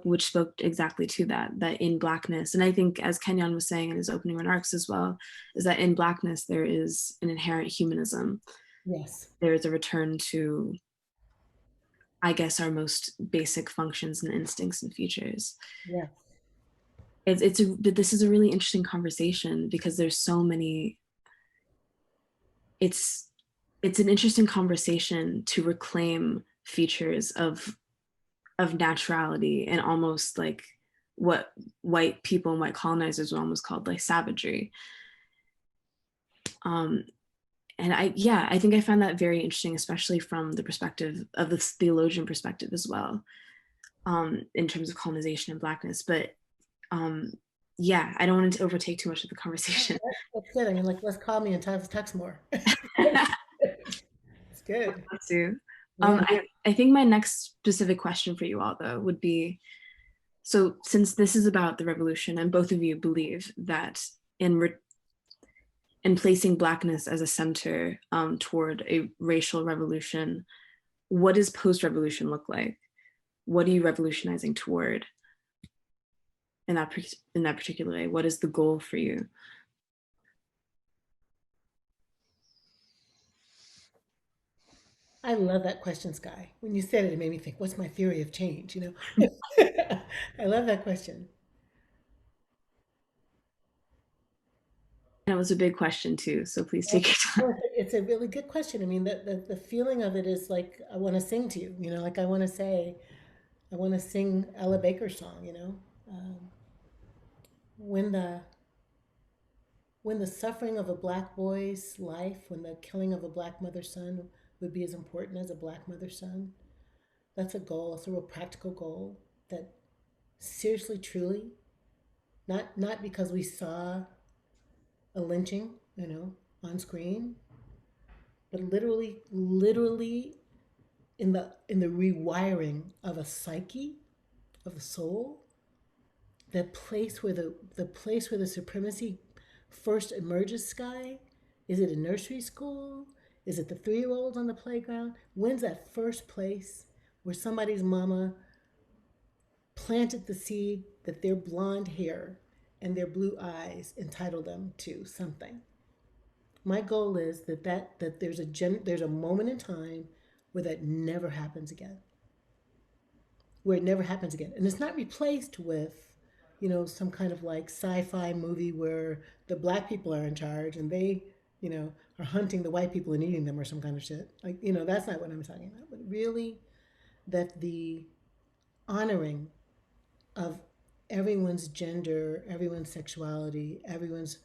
Which spoke exactly to that in Blackness. And I think, as Kenyon was saying in his opening remarks as well, is that in Blackness there is an inherent humanism. Yes. There is a return to, I guess, our most basic functions and instincts and features. Yes. But this is a really interesting conversation because there's so many. It's an interesting conversation to reclaim features of naturality and almost like what white people and white colonizers were almost called like savagery. And I think I find that very interesting, especially from the perspective of the theologian perspective as well, in terms of colonization and Blackness. But yeah, I don't want to overtake too much of the conversation. That's good. I mean, like, let's call me and text more. It's good. To. Yeah. I think my next specific question for you all, though, would be, so since this is about the revolution and both of you believe that in placing Blackness as a center toward a racial revolution, what does post-revolution look like? What are you revolutionizing toward in that particular way? What is the goal for you? I love that question, Skye. When you said it, it made me think, what's my theory of change? You know? I love that question. And it was a big question too, so please take your time. Well, it's a really good question. I mean, the feeling of it is like, I want to sing to you, you know, like I want to say, I want to sing Ella Baker's song, you know. Um, when the when the suffering of a black boy's life, when the killing of a black mother's son would be as important as a black mother's son, that's a goal. It's a real practical goal that seriously, truly, not because we saw a lynching, you know, on screen, but literally in the rewiring of a psyche, of the soul, the place where the supremacy first emerges, Skye. Is it a nursery school? Is it the 3-year-old on the playground? When's that first place where somebody's mama planted the seed that their blonde hair and their blue eyes entitle them to something? My goal is that there's a moment in time where that never happens again. Where it never happens again. And it's not replaced with, you know, some kind of like sci-fi movie where the black people are in charge and they, you know, are hunting the white people and eating them or some kind of shit. Like, you know, that's not what I'm talking about. But really that the honoring of everyone's gender, everyone's sexuality, everyone's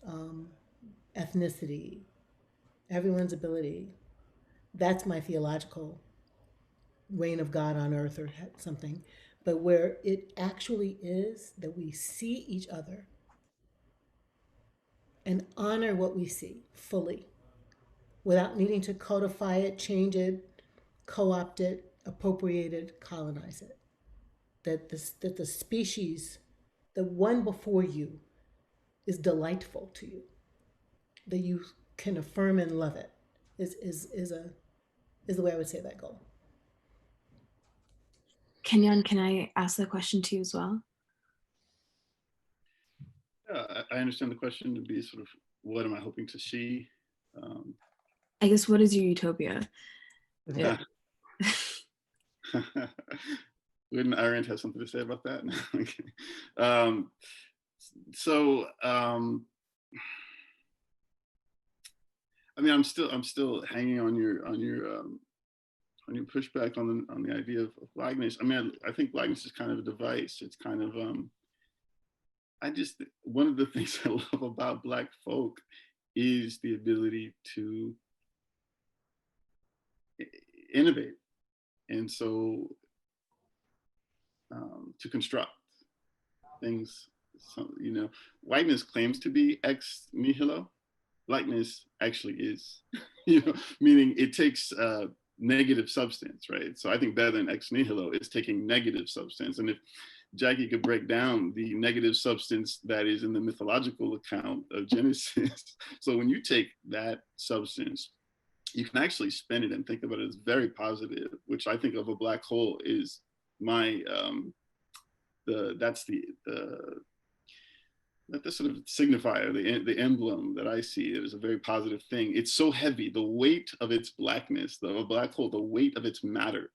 um, ethnicity, everyone's ability. That's my theological reign of God on earth or something. But where it actually is that we see each other and honor what we see fully without needing to codify it, change it, co opt it, appropriate it, colonize it. That the species, the one before you, is delightful to you, that you can affirm and love it, is the way I would say that goal. Kenyon, can I ask that question to you as well? Yeah, I understand the question to be sort of, what am I hoping to see? I guess, what is your utopia? Yeah. Wouldn't Arendt have something to say about that? Okay. I mean, I'm still hanging on your pushback on the idea of Blackness. I mean, I think Blackness is kind of a device. It's kind of one of the things I love about Black folk is the ability to innovate, and so to construct things. So, you know, whiteness claims to be ex nihilo. Blackness actually is, you know, meaning it takes negative substance, right? So I think better than ex nihilo is taking negative substance. And if Jacqui could break down the negative substance that is in the mythological account of Genesis. So when you take that substance, you can actually spin it and think about it as very positive, which I think of a black hole is my that's the sort of signifier, the emblem that I see. It is a very positive thing. It's so heavy, the weight of its blackness, a black hole, the weight of its matter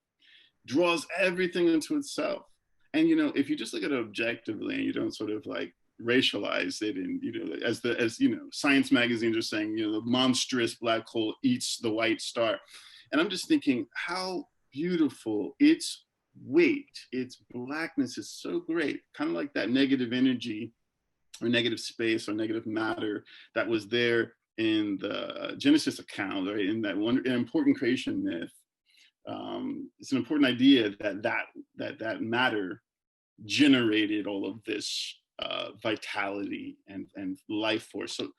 draws everything into itself. And, you know, if you just look at it objectively and you don't sort of like racialize it, and, you know, as you know, science magazines are saying, you know, the monstrous black hole eats the white star. And I'm just thinking how beautiful its weight, its blackness is so great, kind of like that negative energy or negative space or negative matter that was there in the Genesis account, right? In that one important creation myth. It's an important idea that matter generated all of this vitality and life force. So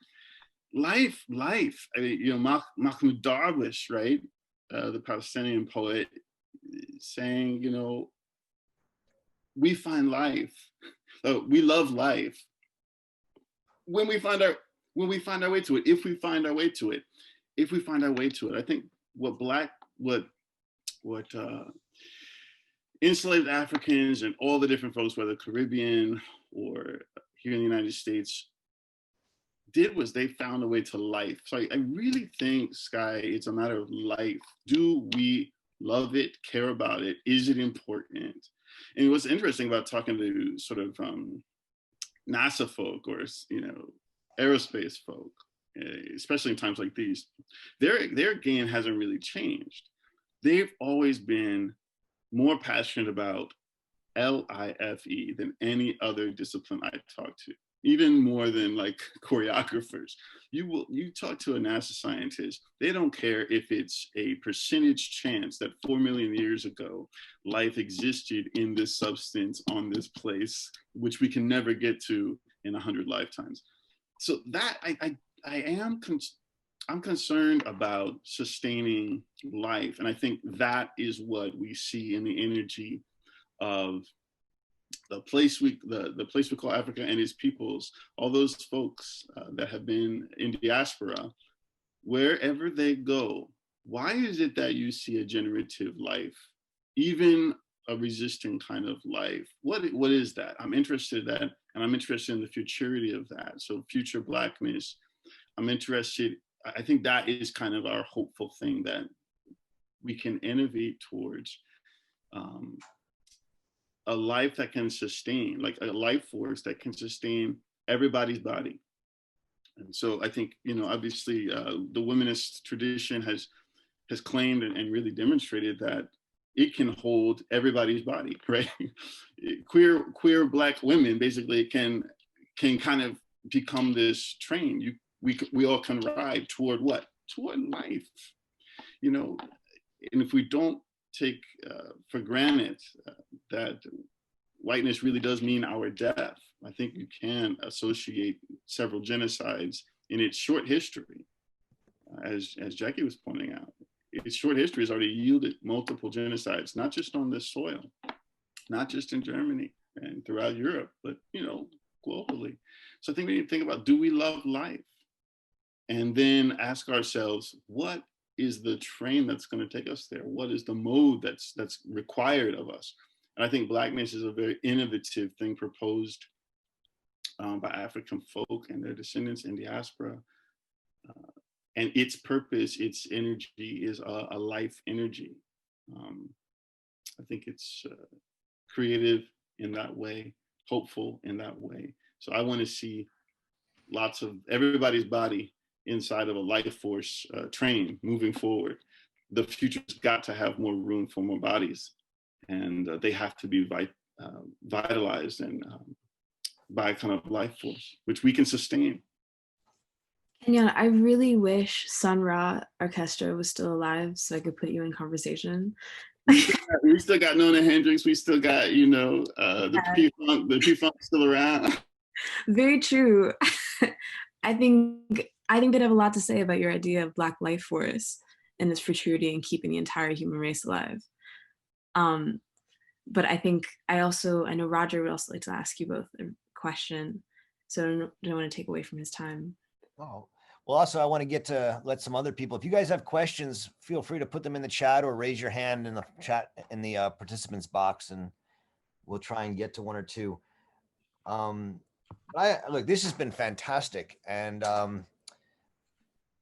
life. I mean, you know, Mahmoud Darwish, right, the Palestinian poet, saying, you know, we find life, we love life when we find our way to it. If we find our way to it, I think what enslaved Africans and all the different folks, whether Caribbean or here in the United States, did was they found a way to life. So I really think, Skye, it's a matter of life. Do we love it, care about it? Is it important? And what's interesting about talking to sort of NASA folk or, you know, aerospace folk, especially in times like these, their game hasn't really changed. They've always been more passionate about LIFE than any other discipline I talk to, even more than like choreographers. You talk to a NASA scientist, they don't care if it's a percentage chance that 4 million years ago, life existed in this substance on this place, which we can never get to in 100 lifetimes. So that I'm concerned about sustaining life. And I think that is what we see in the energy of the place we call Africa and its peoples, all those folks that have been in diaspora, wherever they go. Why is it that you see a generative life, even a resisting kind of life? What is that? I'm interested in that, and I'm interested in the futurity of that. So future Blackness, I'm interested. I think that is kind of our hopeful thing, that we can innovate towards a life that can sustain, like a life force that can sustain everybody's body. And so I think, you know, obviously the womanist tradition has claimed and really demonstrated that it can hold everybody's body, right? Queer Black women basically can kind of become this train. We all can ride toward what? Toward life, you know. And if we don't take for granted that whiteness really does mean our death, I think you can associate several genocides in its short history, as Jacqui was pointing out. Its short history has already yielded multiple genocides, not just on this soil, not just in Germany and throughout Europe, but, you know, globally. So I think we need to think about, do we love life? And then ask ourselves, what is the train that's going to take us there? What is the mode that's required of us? And I think Blackness is a very innovative thing proposed by African folk and their descendants in diaspora. And its purpose, its energy is a life energy. I think it's creative in that way, hopeful in that way. So I want to see lots of everybody's body inside of a life force train moving forward. The future's got to have more room for more bodies, and they have to be vitalized and by a kind of life force, which we can sustain. Kenyon, I really wish Sun Ra Orchestra was still alive so I could put you in conversation. We still got Nona Hendrix. We still got, you know, the P-Funk still around. Very true. I think they'd have a lot to say about your idea of Black life force and its futurity and keeping the entire human race alive. But I think I know Roger would also like to ask you both a question, so I don't want to take away from his time. Oh, well, also I want to get to let some other people, if you guys have questions, feel free to put them in the chat or raise your hand in the chat in the participants box, and we'll try and get to one or two. Look, this has been fantastic. And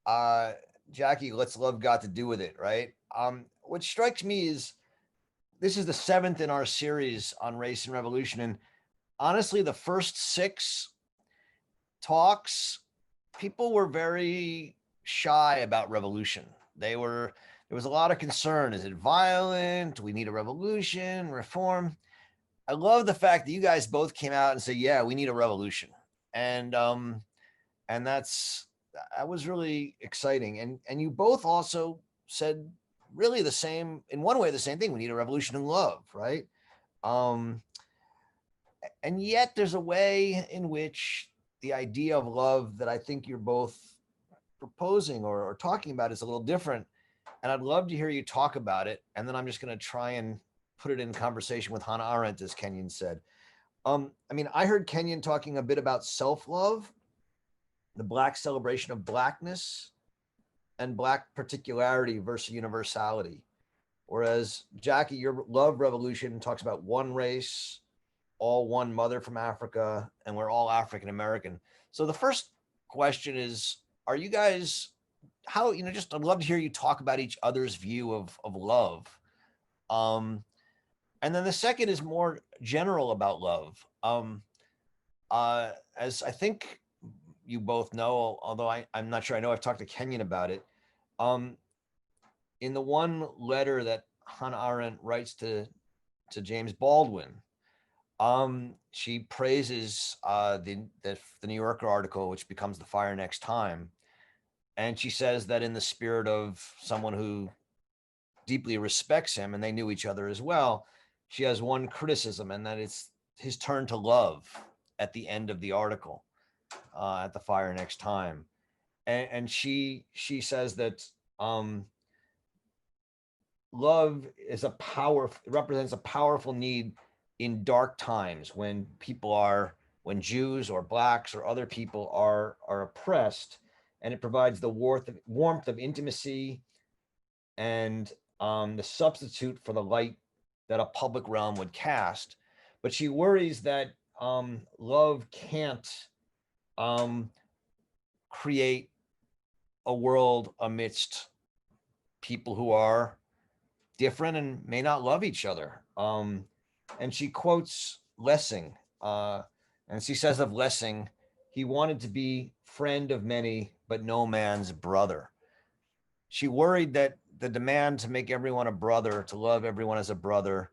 Jacqui, let's love got to do with it, right? What strikes me is this is the 7th in our series on race and revolution. And honestly, the first 6 talks, people were very shy about revolution. There was a lot of concern. Is it violent? Do we need a revolution, reform? I love the fact that you guys both came out and said, yeah, we need a revolution. And that was really exciting. And you both also said really the same, in one way, the same thing. We need a revolution in love, right? And yet there's a way in which the idea of love that I think you're both proposing or talking about is a little different. And I'd love to hear you talk about it. And then I'm just going to try and put it in conversation with Hannah Arendt, as Kenyon said. I mean, I heard Kenyon talking a bit about self-love, the Black celebration of Blackness, and Black particularity versus universality. Whereas Jacqui, your love revolution talks about one race, all one mother from Africa, and we're all African American. So the first question is, are you guys, how, just I'd love to hear you talk about each other's view of love. And then the second is more general about love. As I think you both know, although I'm not sure, I know I've talked to Kenyon about it. In the one letter that Hannah Arendt writes to James Baldwin, she praises the New Yorker article, which becomes The Fire Next Time. And she says that in the spirit of someone who deeply respects him, and they knew each other as well, she has one criticism, and that it's his turn to love at the end of the article, at The Fire Next Time. And she says that love is represents a powerful need in dark times when Jews or Blacks or other people are oppressed, and it provides the warmth of intimacy and the substitute for the light that a public realm would cast. But she worries that love can't create a world amidst people who are different and may not love each other. And she quotes Lessing, and she says of Lessing, he wanted to be friend of many, but no man's brother. She worried that the demand to make everyone a brother, to love everyone as a brother,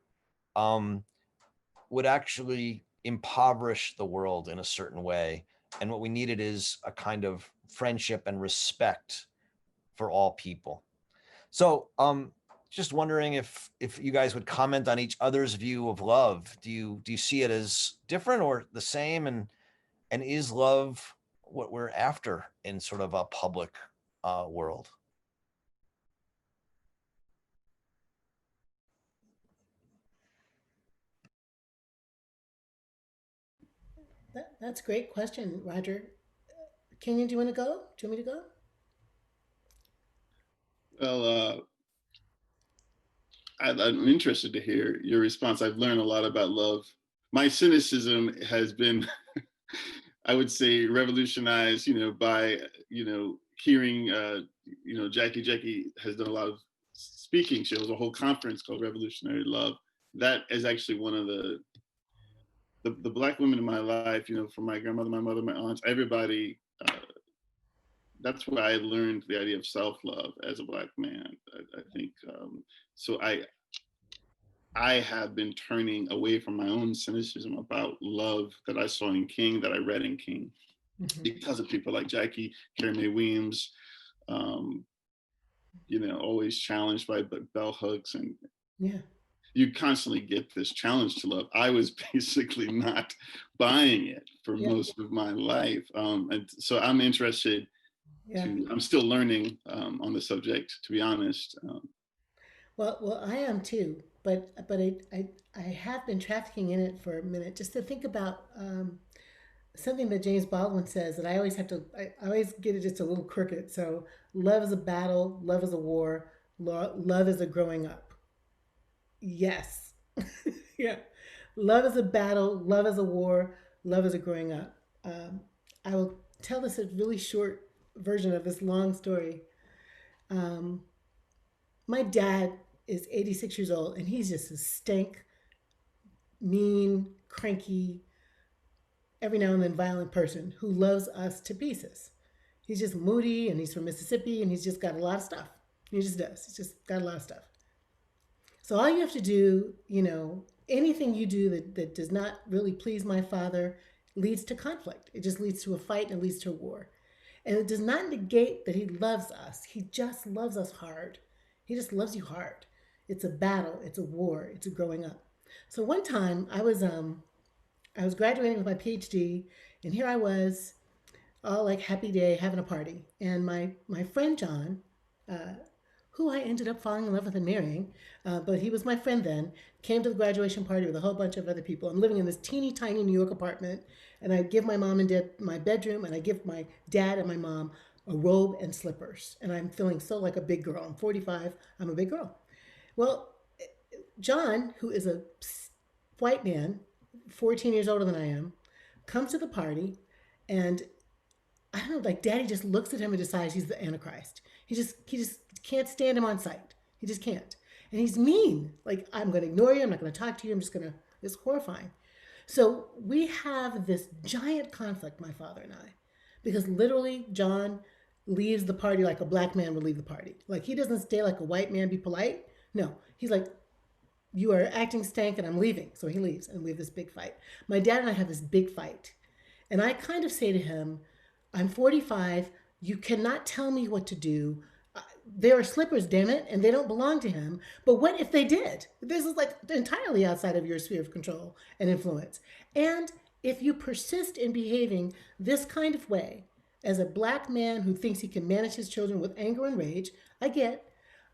would actually impoverish the world in a certain way. And what we needed is a kind of friendship and respect for all people. So just wondering if you guys would comment on each other's view of love. Do you see it as different or the same? And is love what we're after in sort of a public world? That's a great question, Roger. Kenyon, do you want to go? Do you want me to go? Well, I'm interested to hear your response. I've learned a lot about love. My cynicism has been, I would say, revolutionized, by, hearing, Jacqui has done a lot of speaking. She has a whole conference called Revolutionary Love. That is actually one of the Black women in my life, from my grandmother, my mother, my aunts, everybody, that's where I learned the idea of self-love as a Black man. I think, so I have been turning away from my own cynicism about love that I saw in King, that I read in King, because of people like Jacqui, Carrie Mae Weems, always challenged by bell hooks, and you constantly get this challenge to love. I was basically not buying it for most of my life. And so I'm interested I'm still learning on the subject, to be honest. Well, I am too. but I have been trafficking in it for a minute just to think about something that James Baldwin says that I always have to, I always get it just a little crooked. So love is a battle, love is a war, love is a growing up. Yes. Yeah. Love is a battle, love is a war, love is a growing up. I will tell this a really short version of this long story. Um, my dad is 86 years old and he's just a stank, mean, cranky, every now and then violent person who loves us to pieces. He's just moody and he's from Mississippi and he's just got a lot of stuff. He just does. He's just got a lot of stuff. So all you have to do, anything you do that does not really please my father leads to conflict. It just leads to a fight and it leads to a war. And it does not negate that he loves us. He just loves us hard. He just loves you hard. It's a battle. It's a war. It's a growing up. So one time I was graduating with my PhD, and here I was, all like happy day, having a party. And my friend John, who I ended up falling in love with and marrying, but he was my friend then, came to the graduation party with a whole bunch of other people. I'm living in this teeny tiny New York apartment, and I give my mom and dad my bedroom, and I give my dad and my mom a robe and slippers. And I'm feeling so like a big girl. I'm 45, I'm a big girl. Well, John, who is a white man, 14 years older than I am, comes to the party, and I don't know, like daddy just looks at him and decides he's the Antichrist. He just can't stand him on sight. He just can't. And he's mean. Like, I'm going to ignore you. I'm not going to talk to you. It's horrifying. So we have this giant conflict, my father and I, because literally John leaves the party like a black man would leave the party. Like, he doesn't stay like a white man, be polite. No, he's like, you are acting stank and I'm leaving. So he leaves and we have this big fight. My dad and I have this big fight. And I kind of say to him, I'm 45. You cannot tell me what to do. There are slippers, damn it, and they don't belong to him. But what if they did? This is like entirely outside of your sphere of control and influence. And if you persist in behaving this kind of way, as a black man who thinks he can manage his children with anger and rage,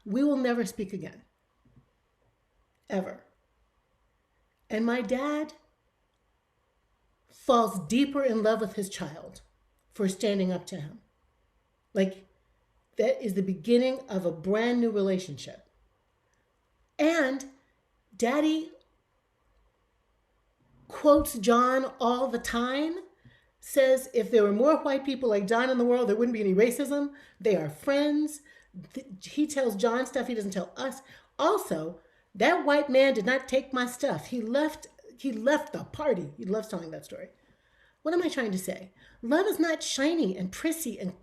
we will never speak again. Ever. And my dad falls deeper in love with his child for standing up to him. Like, that is the beginning of a brand new relationship. And daddy quotes John all the time, says if there were more white people like John in the world, there wouldn't be any racism. They are friends. He tells John stuff he doesn't tell us. Also, that white man did not take my stuff. He left the party. He loves telling that story. What am I trying to say? Love is not shiny and prissy and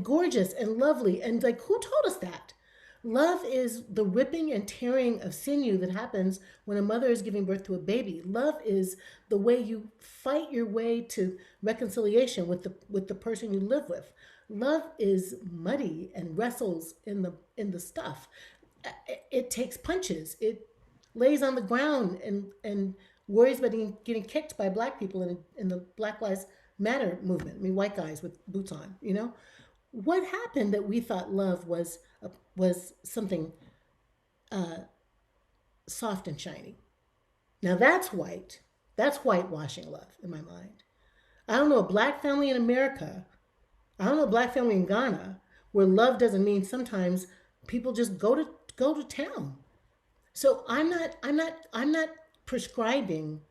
gorgeous and lovely. And like, who told us that? Love is the ripping and tearing of sinew that happens when a mother is giving birth to a baby. Love is the way you fight your way to reconciliation with the person you live with. Love is muddy and wrestles in the stuff. It takes punches. It lays on the ground and worries about getting kicked by black people in the Black Lives Matter movement. I mean, white guys with boots on, What happened that we thought love was something soft and shiny? Now that's white. That's whitewashing love in my mind. I don't know a black family in America. I don't know a black family in Ghana where love doesn't mean sometimes people just go to town. So I'm not prescribing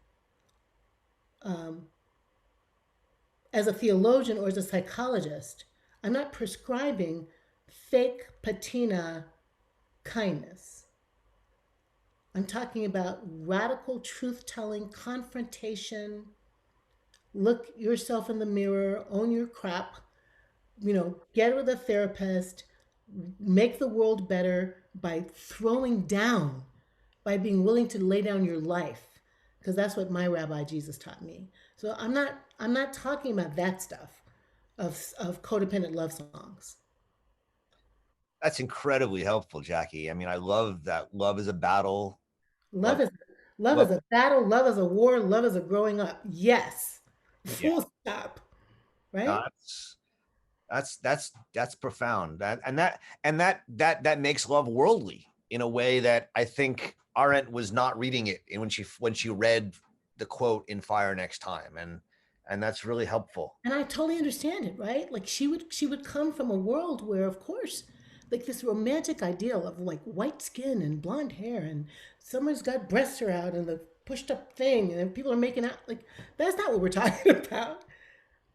as a theologian or as a psychologist. I'm not prescribing fake patina kindness. I'm talking about radical truth-telling, confrontation, look yourself in the mirror, own your crap, get with a therapist, make the world better by throwing down, by being willing to lay down your life, because that's what my Rabbi Jesus taught me. So I'm not talking about that stuff of codependent love songs. That's incredibly helpful, Jacqui. I mean, I love that love is a battle. Love is a battle, love is a war, love is a growing up. Yes. Full stop. Right? That's profound. That makes love worldly in a way that I think Arendt was not reading it when she read the quote in Fire Next Time, and that's really helpful. And I totally understand it, right? Like she would come from a world where, of course, like this romantic ideal of like white skin and blonde hair and someone's got breasts are out and the pushed up thing and people are making out, like that's not what we're talking about.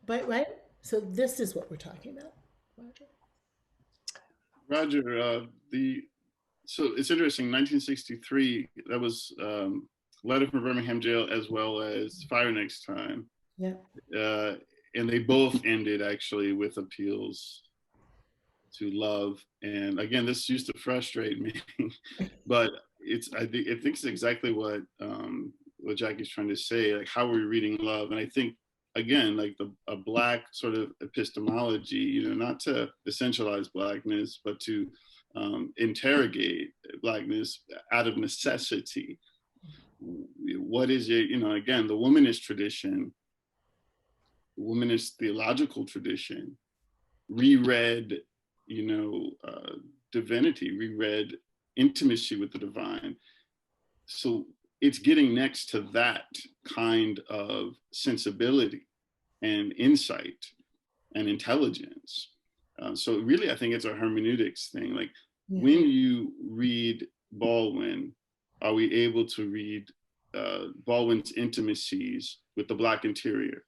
But right? So this is what we're talking about. Roger. Roger, so it's interesting. 1963. That was Letter from Birmingham Jail as well as Fire Next Time. Yeah. And they both ended actually with appeals to love. And again, this used to frustrate me, but I think it's exactly what Jacqui's trying to say, like how we're reading love. And I think again, like a Black sort of epistemology, you know, not to essentialize Blackness, but to interrogate Blackness out of necessity. What is it, you know, again, the womanist tradition, womanist theological tradition, reread, you know, divinity, reread intimacy with the divine. So it's getting next to that kind of sensibility and insight and intelligence. So really, I think it's a hermeneutics thing. Like when you read Baldwin, are we able to read Baldwin's intimacies with the Black interior?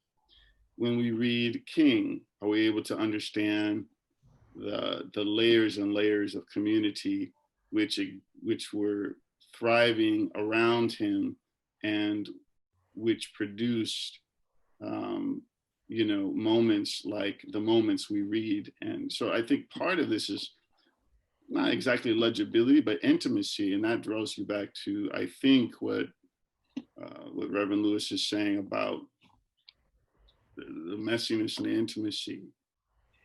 When we read King, are we able to understand the layers and layers of community which were thriving around him and which produced you know, moments like the moments we read? And so I think part of this is not exactly legibility, but intimacy, and that draws you back to, I think, what Reverend Lewis is saying about the messiness and the intimacy.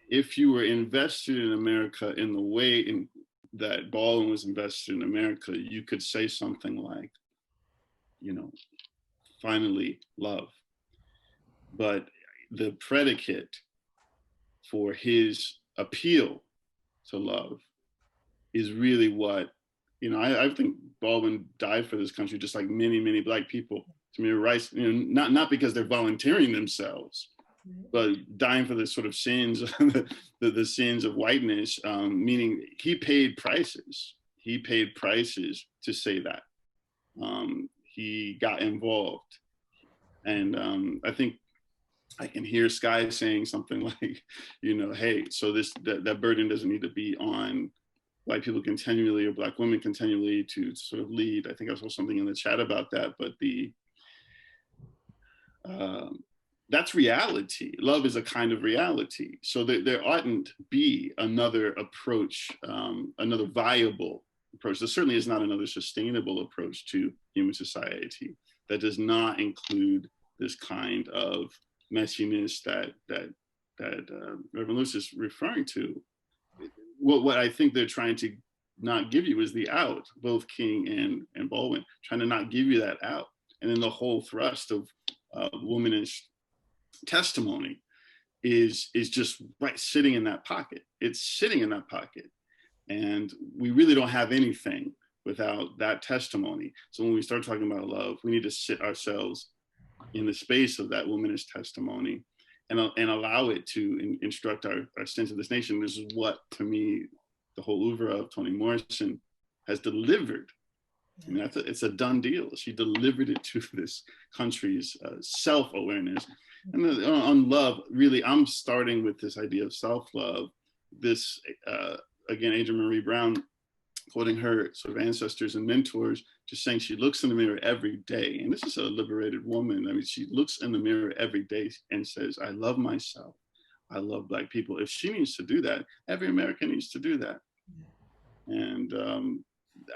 If you were invested in America in the way that Baldwin was invested in America, you could say something like, you know, finally love. But the predicate for his appeal to love is really what, you know, I think Baldwin died for this country just like many, many Black people. Tamir Rice, you know, not because they're volunteering themselves, but dying for the sort of sins, the sins of whiteness, meaning he paid prices. He paid prices to say that. He got involved. And I think I can hear Skye saying something like, you know, hey, so that burden doesn't need to be on White people continually or Black women continually to sort of lead. I think I saw something in the chat about that, but that's reality. Love is a kind of reality. So there oughtn't be another approach, another viable approach. There certainly is not another sustainable approach to human society that does not include this kind of messiness that Reverend Lewis is referring to. What I think they're trying to not give you is the out, both King and Baldwin, trying to not give you that out. And then the whole thrust of womanish testimony is just right sitting in that pocket. It's sitting in that pocket. And we really don't have anything without that testimony. So when we start talking about love, we need to sit ourselves in the space of that womanish testimony and allow it to instruct our sense of this nation. This is what, to me, the whole oeuvre of Toni Morrison has delivered. I mean, it's a done deal. She delivered it to this country's self-awareness. And then on love, really, I'm starting with this idea of self-love. This, again, Adrienne Maree Brown, quoting her sort of ancestors and mentors, just saying she looks in the mirror every day. And this is a liberated woman. I mean, she looks in the mirror every day and says, I love myself. I love Black people. If she needs to do that, every American needs to do that. And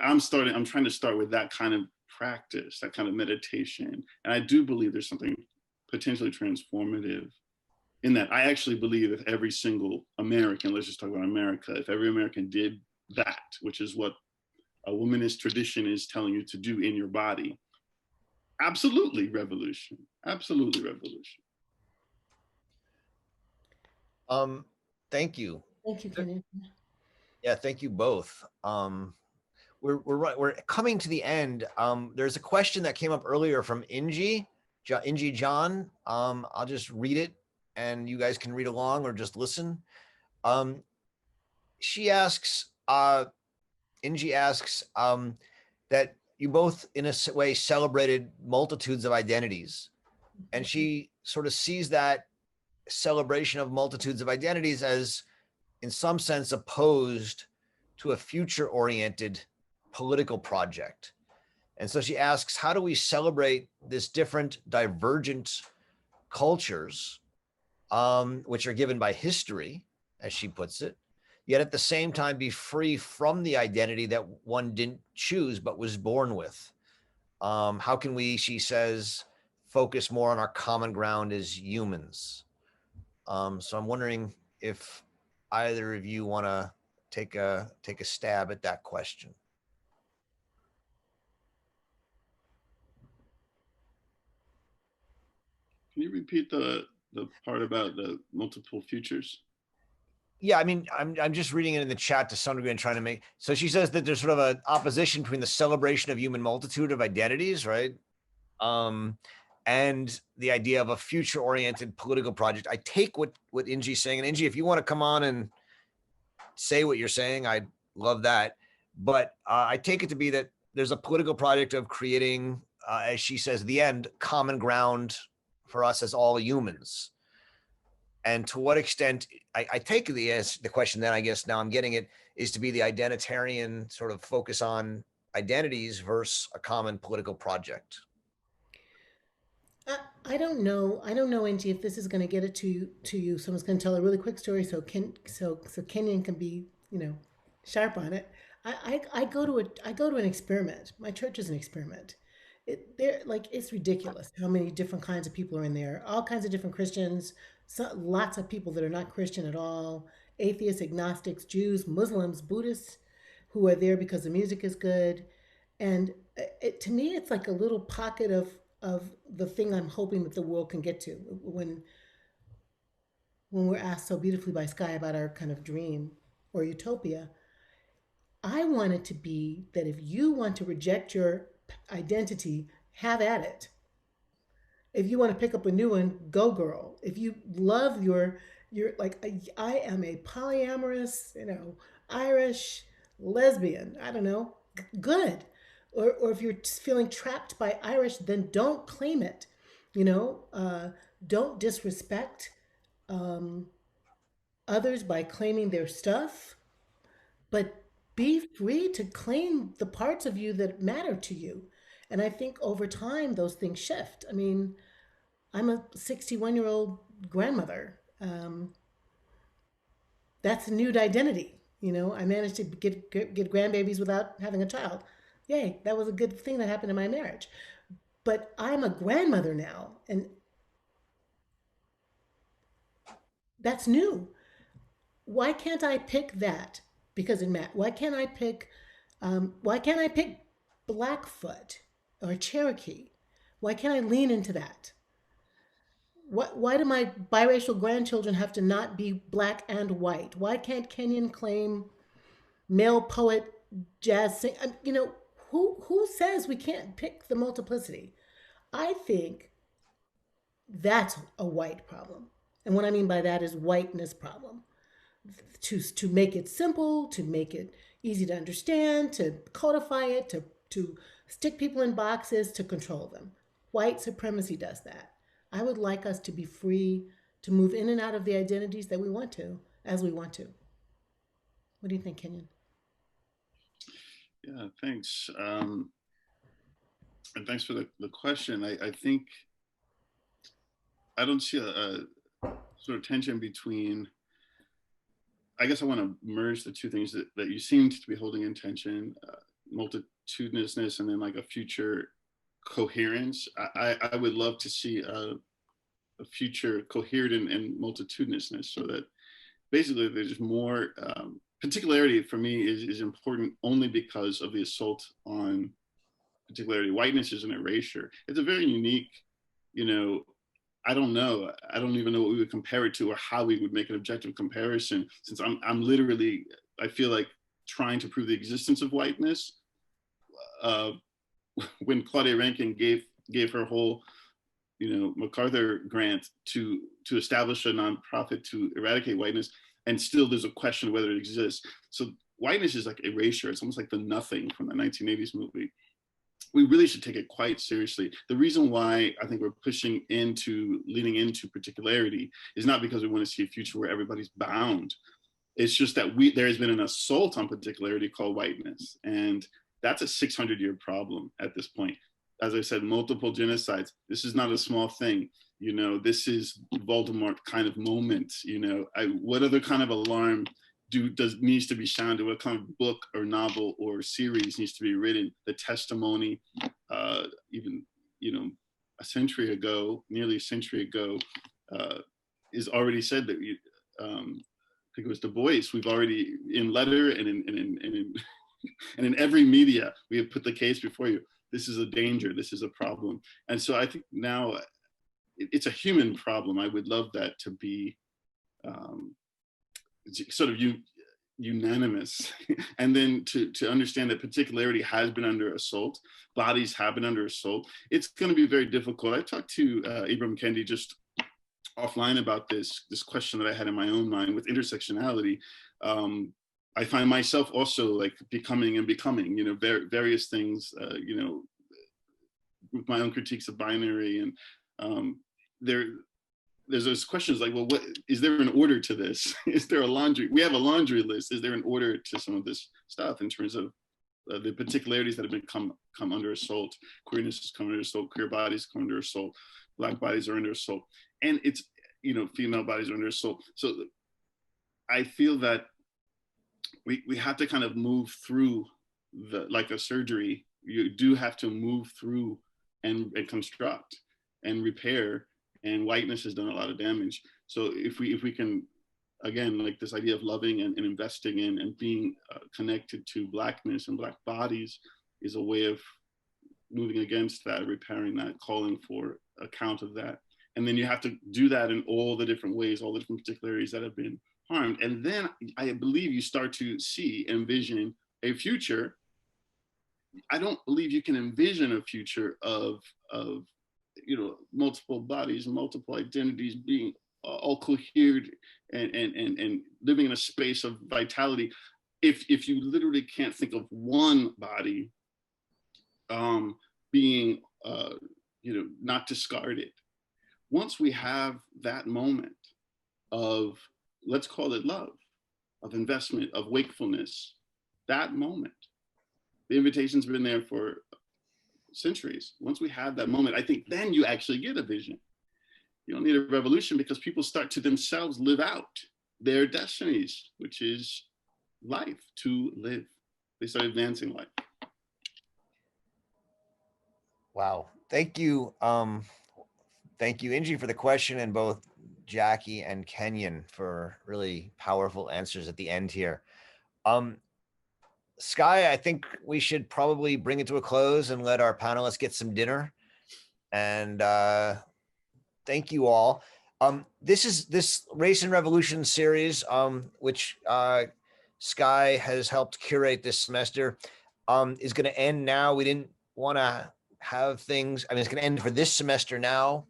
I'm trying to start with that kind of practice, that kind of meditation. And I do believe there's something potentially transformative in that. I actually believe if every single American, let's just talk about America, if every American did that, which is what a womanist tradition is telling you to do in your body, absolutely revolution, absolutely revolution. Thank you. Thank you, Kenyon. Yeah, thank you both. we're coming to the end. There's a question that came up earlier from Inji John. I'll just read it, and you guys can read along or just listen. She asks, Inji asks that you both, in a way, celebrated multitudes of identities, and she sort of sees that celebration of multitudes of identities as, in some sense, opposed to a future-oriented political project. And so she asks, how do we celebrate this different, divergent cultures, which are given by history, as she puts it, yet at the same time be free from the identity that one didn't choose but was born with? How can we, she says, focus more on our common ground as humans? So I'm wondering if either of you want to take a stab at that question. Can you repeat the part about the multiple futures? Yeah, I mean, I'm just reading it in the chat to some degree and trying to make. So she says that there's sort of an opposition between the celebration of human multitude of identities, right? And the idea of a future-oriented political project. I take what Inji's saying, and Inji, if you want to come on and say what you're saying, I'd love that. But I take it to be that there's a political project of creating, as she says, the end, common ground for us as all humans. And to what extent, I take the question then, I guess now I'm getting it, is to be the identitarian sort of focus on identities versus a common political project. I don't know. I don't know, Angie, if this is going to get it to you. So I'm just going to tell a really quick story so Kenyon can be, sharp on it. I go to an experiment. My church is an experiment. It's ridiculous how many different kinds of people are in there. All kinds of different Christians, lots of people that are not Christian at all, atheists, agnostics, Jews, Muslims, Buddhists, who are there because the music is good. And to me, it's like a little pocket of the thing I'm hoping that the world can get to when we're asked so beautifully by Skye about our kind of dream or utopia. I want it to be that if you want to reject your identity, have at it. If you want to pick up a new one, go girl. If you love your like, I am a polyamorous, Irish lesbian, I don't know, good. Or if you're feeling trapped by Irish, then don't claim it. Don't disrespect others by claiming their stuff, but be free to claim the parts of you that matter to you. And I think over time, those things shift. I mean, I'm a 61-year-old grandmother. That's a new identity. I managed to get grandbabies without having a child. Yay, that was a good thing that happened in my marriage. But I'm a grandmother now, and that's new. Why can't I pick that? Because in Matt, why can't I pick Blackfoot or Cherokee? Why can't I lean into that? Why do my biracial grandchildren have to not be black and white? Why can't Kenyon claim male poet, jazz sing? Who says we can't pick the multiplicity? I think that's a white problem. And what I mean by that is whiteness problem. To make it simple, to make it easy to understand, to codify it, to stick people in boxes, to control them. White supremacy does that. I would like us to be free to move in and out of the identities that we want to, as we want to. What do you think, Kenyon? Yeah, thanks. And thanks for the question. I think I don't see a sort of tension between, I guess I want to merge the two things that you seem to be holding in tension, multitudinousness and then like a future coherence. I would love to see a future coherent and multitudinousness, so that basically there's more particularity for me is important only because of the assault on particularity. Whiteness is an erasure. It's a very unique, I don't know. I don't even know what we would compare it to or how we would make an objective comparison, since I'm literally, I feel like trying to prove the existence of whiteness when Claudia Rankine gave her whole, MacArthur grant to establish a nonprofit to eradicate whiteness, and still there's a question of whether it exists. So whiteness is like erasure. It's almost like the Nothing from the 1980s movie. We really should take it quite seriously. The reason why I think we're leaning into particularity is not because we want to see a future where everybody's bound. It's just that there has been an assault on particularity called whiteness. And that's a 600-year problem at this point. As I said, multiple genocides. This is not a small thing. This is Voldemort kind of moment. What other kind of alarm needs to be sounded? What kind of book or novel or series needs to be written? The testimony, even nearly a century ago, is already said that I think it was Du Bois. We've already, in letter and in every media, we have put the case before you. This is a danger. This is a problem. And so I think now it's a human problem. I would love that to be sort of unanimous. And then to understand that particularity has been under assault. Bodies have been under assault. It's going to be very difficult. I talked to Ibram Kendi just offline about this question that I had in my own mind with intersectionality. I find myself also like becoming, various things, with my own critiques of binary, and there's those questions like, well, what is there an order to this? Is there a laundry? We have a laundry list. Is there an order to some of this stuff in terms of the particularities that have been come under assault? Queerness is coming under assault. Queer bodies come under assault. Black bodies are under assault, and it's female bodies are under assault. So I feel that we have to kind of move through like a surgery. You do have to move through and construct and repair. And whiteness has done a lot of damage. So if we can, again, like this idea of loving and investing in and being connected to Blackness and Black bodies is a way of moving against that, repairing that, calling for account of that. And then you have to do that in all the different ways, all the different particularities that have been harmed. And then I believe you start to envision a future. I don't believe you can envision a future of multiple bodies and multiple identities being all cohered and living in a space of vitality if you literally can't think of one body being not discarded. Once we have that moment of, let's call it love, of investment, of wakefulness, that moment, the invitation's been there for centuries. Once we have that moment, I think then you actually get a vision. You don't need a revolution because people start to themselves live out their destinies, which is life, to live. They start advancing life. Wow. Thank you. Thank you, Ingie, for the question, and both Jacqui and Kenyon for really powerful answers at the end here. Skye, I think we should probably bring it to a close and let our panelists get some dinner. And thank you all. This Race and Revolution series, which Skye has helped curate this semester, is going to end now. We didn't want to have things, it's going to end for this semester now,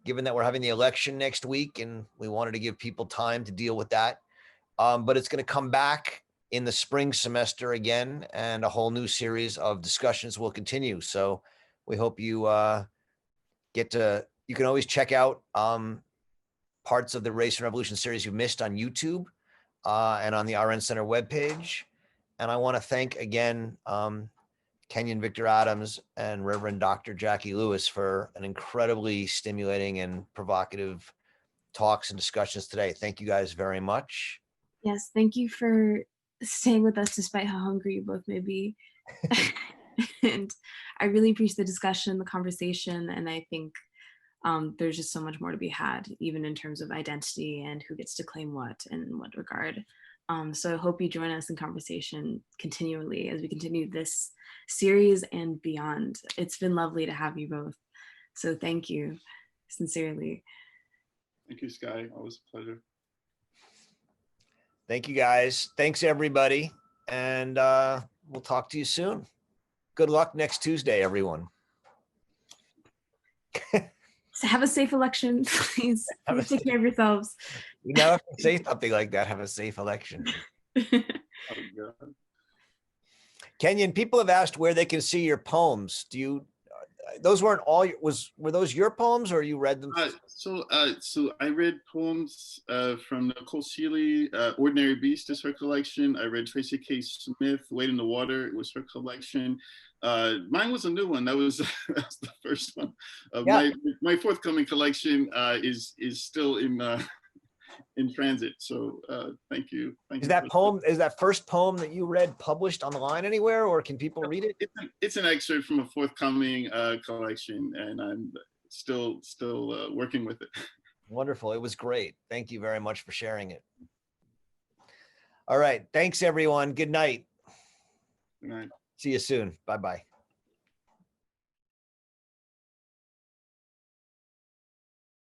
given that we're having the election next week, and we wanted to give people time to deal with that. But it's going to come back in the spring semester again, and a whole new series of discussions will continue. So we hope you you can always check out parts of the Race and Revolution series you missed on YouTube and on the Arendt Center webpage. And I want to thank again, Kenyon Victor Adams and Reverend Dr. Jacqui Lewis for an incredibly stimulating and provocative talks and discussions today. Thank you guys very much. Yes, thank you for staying with us despite how hungry you both may be. And I really appreciate the discussion, the conversation, and I think there's just so much more to be had, even in terms of identity and who gets to claim what and in what regard. So I hope you join us in conversation continually as we continue this series and beyond. It's been lovely to have you both. So thank you, sincerely. Thank you, Skye. Always a pleasure. Thank you, guys. Thanks, everybody. And we'll talk to you soon. Good luck next Tuesday, everyone. So have a safe election, please. Please take care of yourselves. You never have to say something like that. Have a safe election. Oh, God. Kenyon, people have asked where they can see your poems. Do you? Those weren't all. Were those your poems, or you read them? So I read poems from Nicole Seeley. "Ordinary Beast" is her collection. I read Tracy K. Smith, "Wade in the Water." It was her collection. Mine was a new one. That was the first one. Yeah. My forthcoming collection is still in transit. So thank you. Is that first poem that you read published online anywhere, or can people read it? It's an excerpt from a forthcoming collection, and I'm still working with it. Wonderful. It was great. Thank you very much for sharing it. All right. Thanks, everyone. Good night. Good night. See you soon. Bye-bye.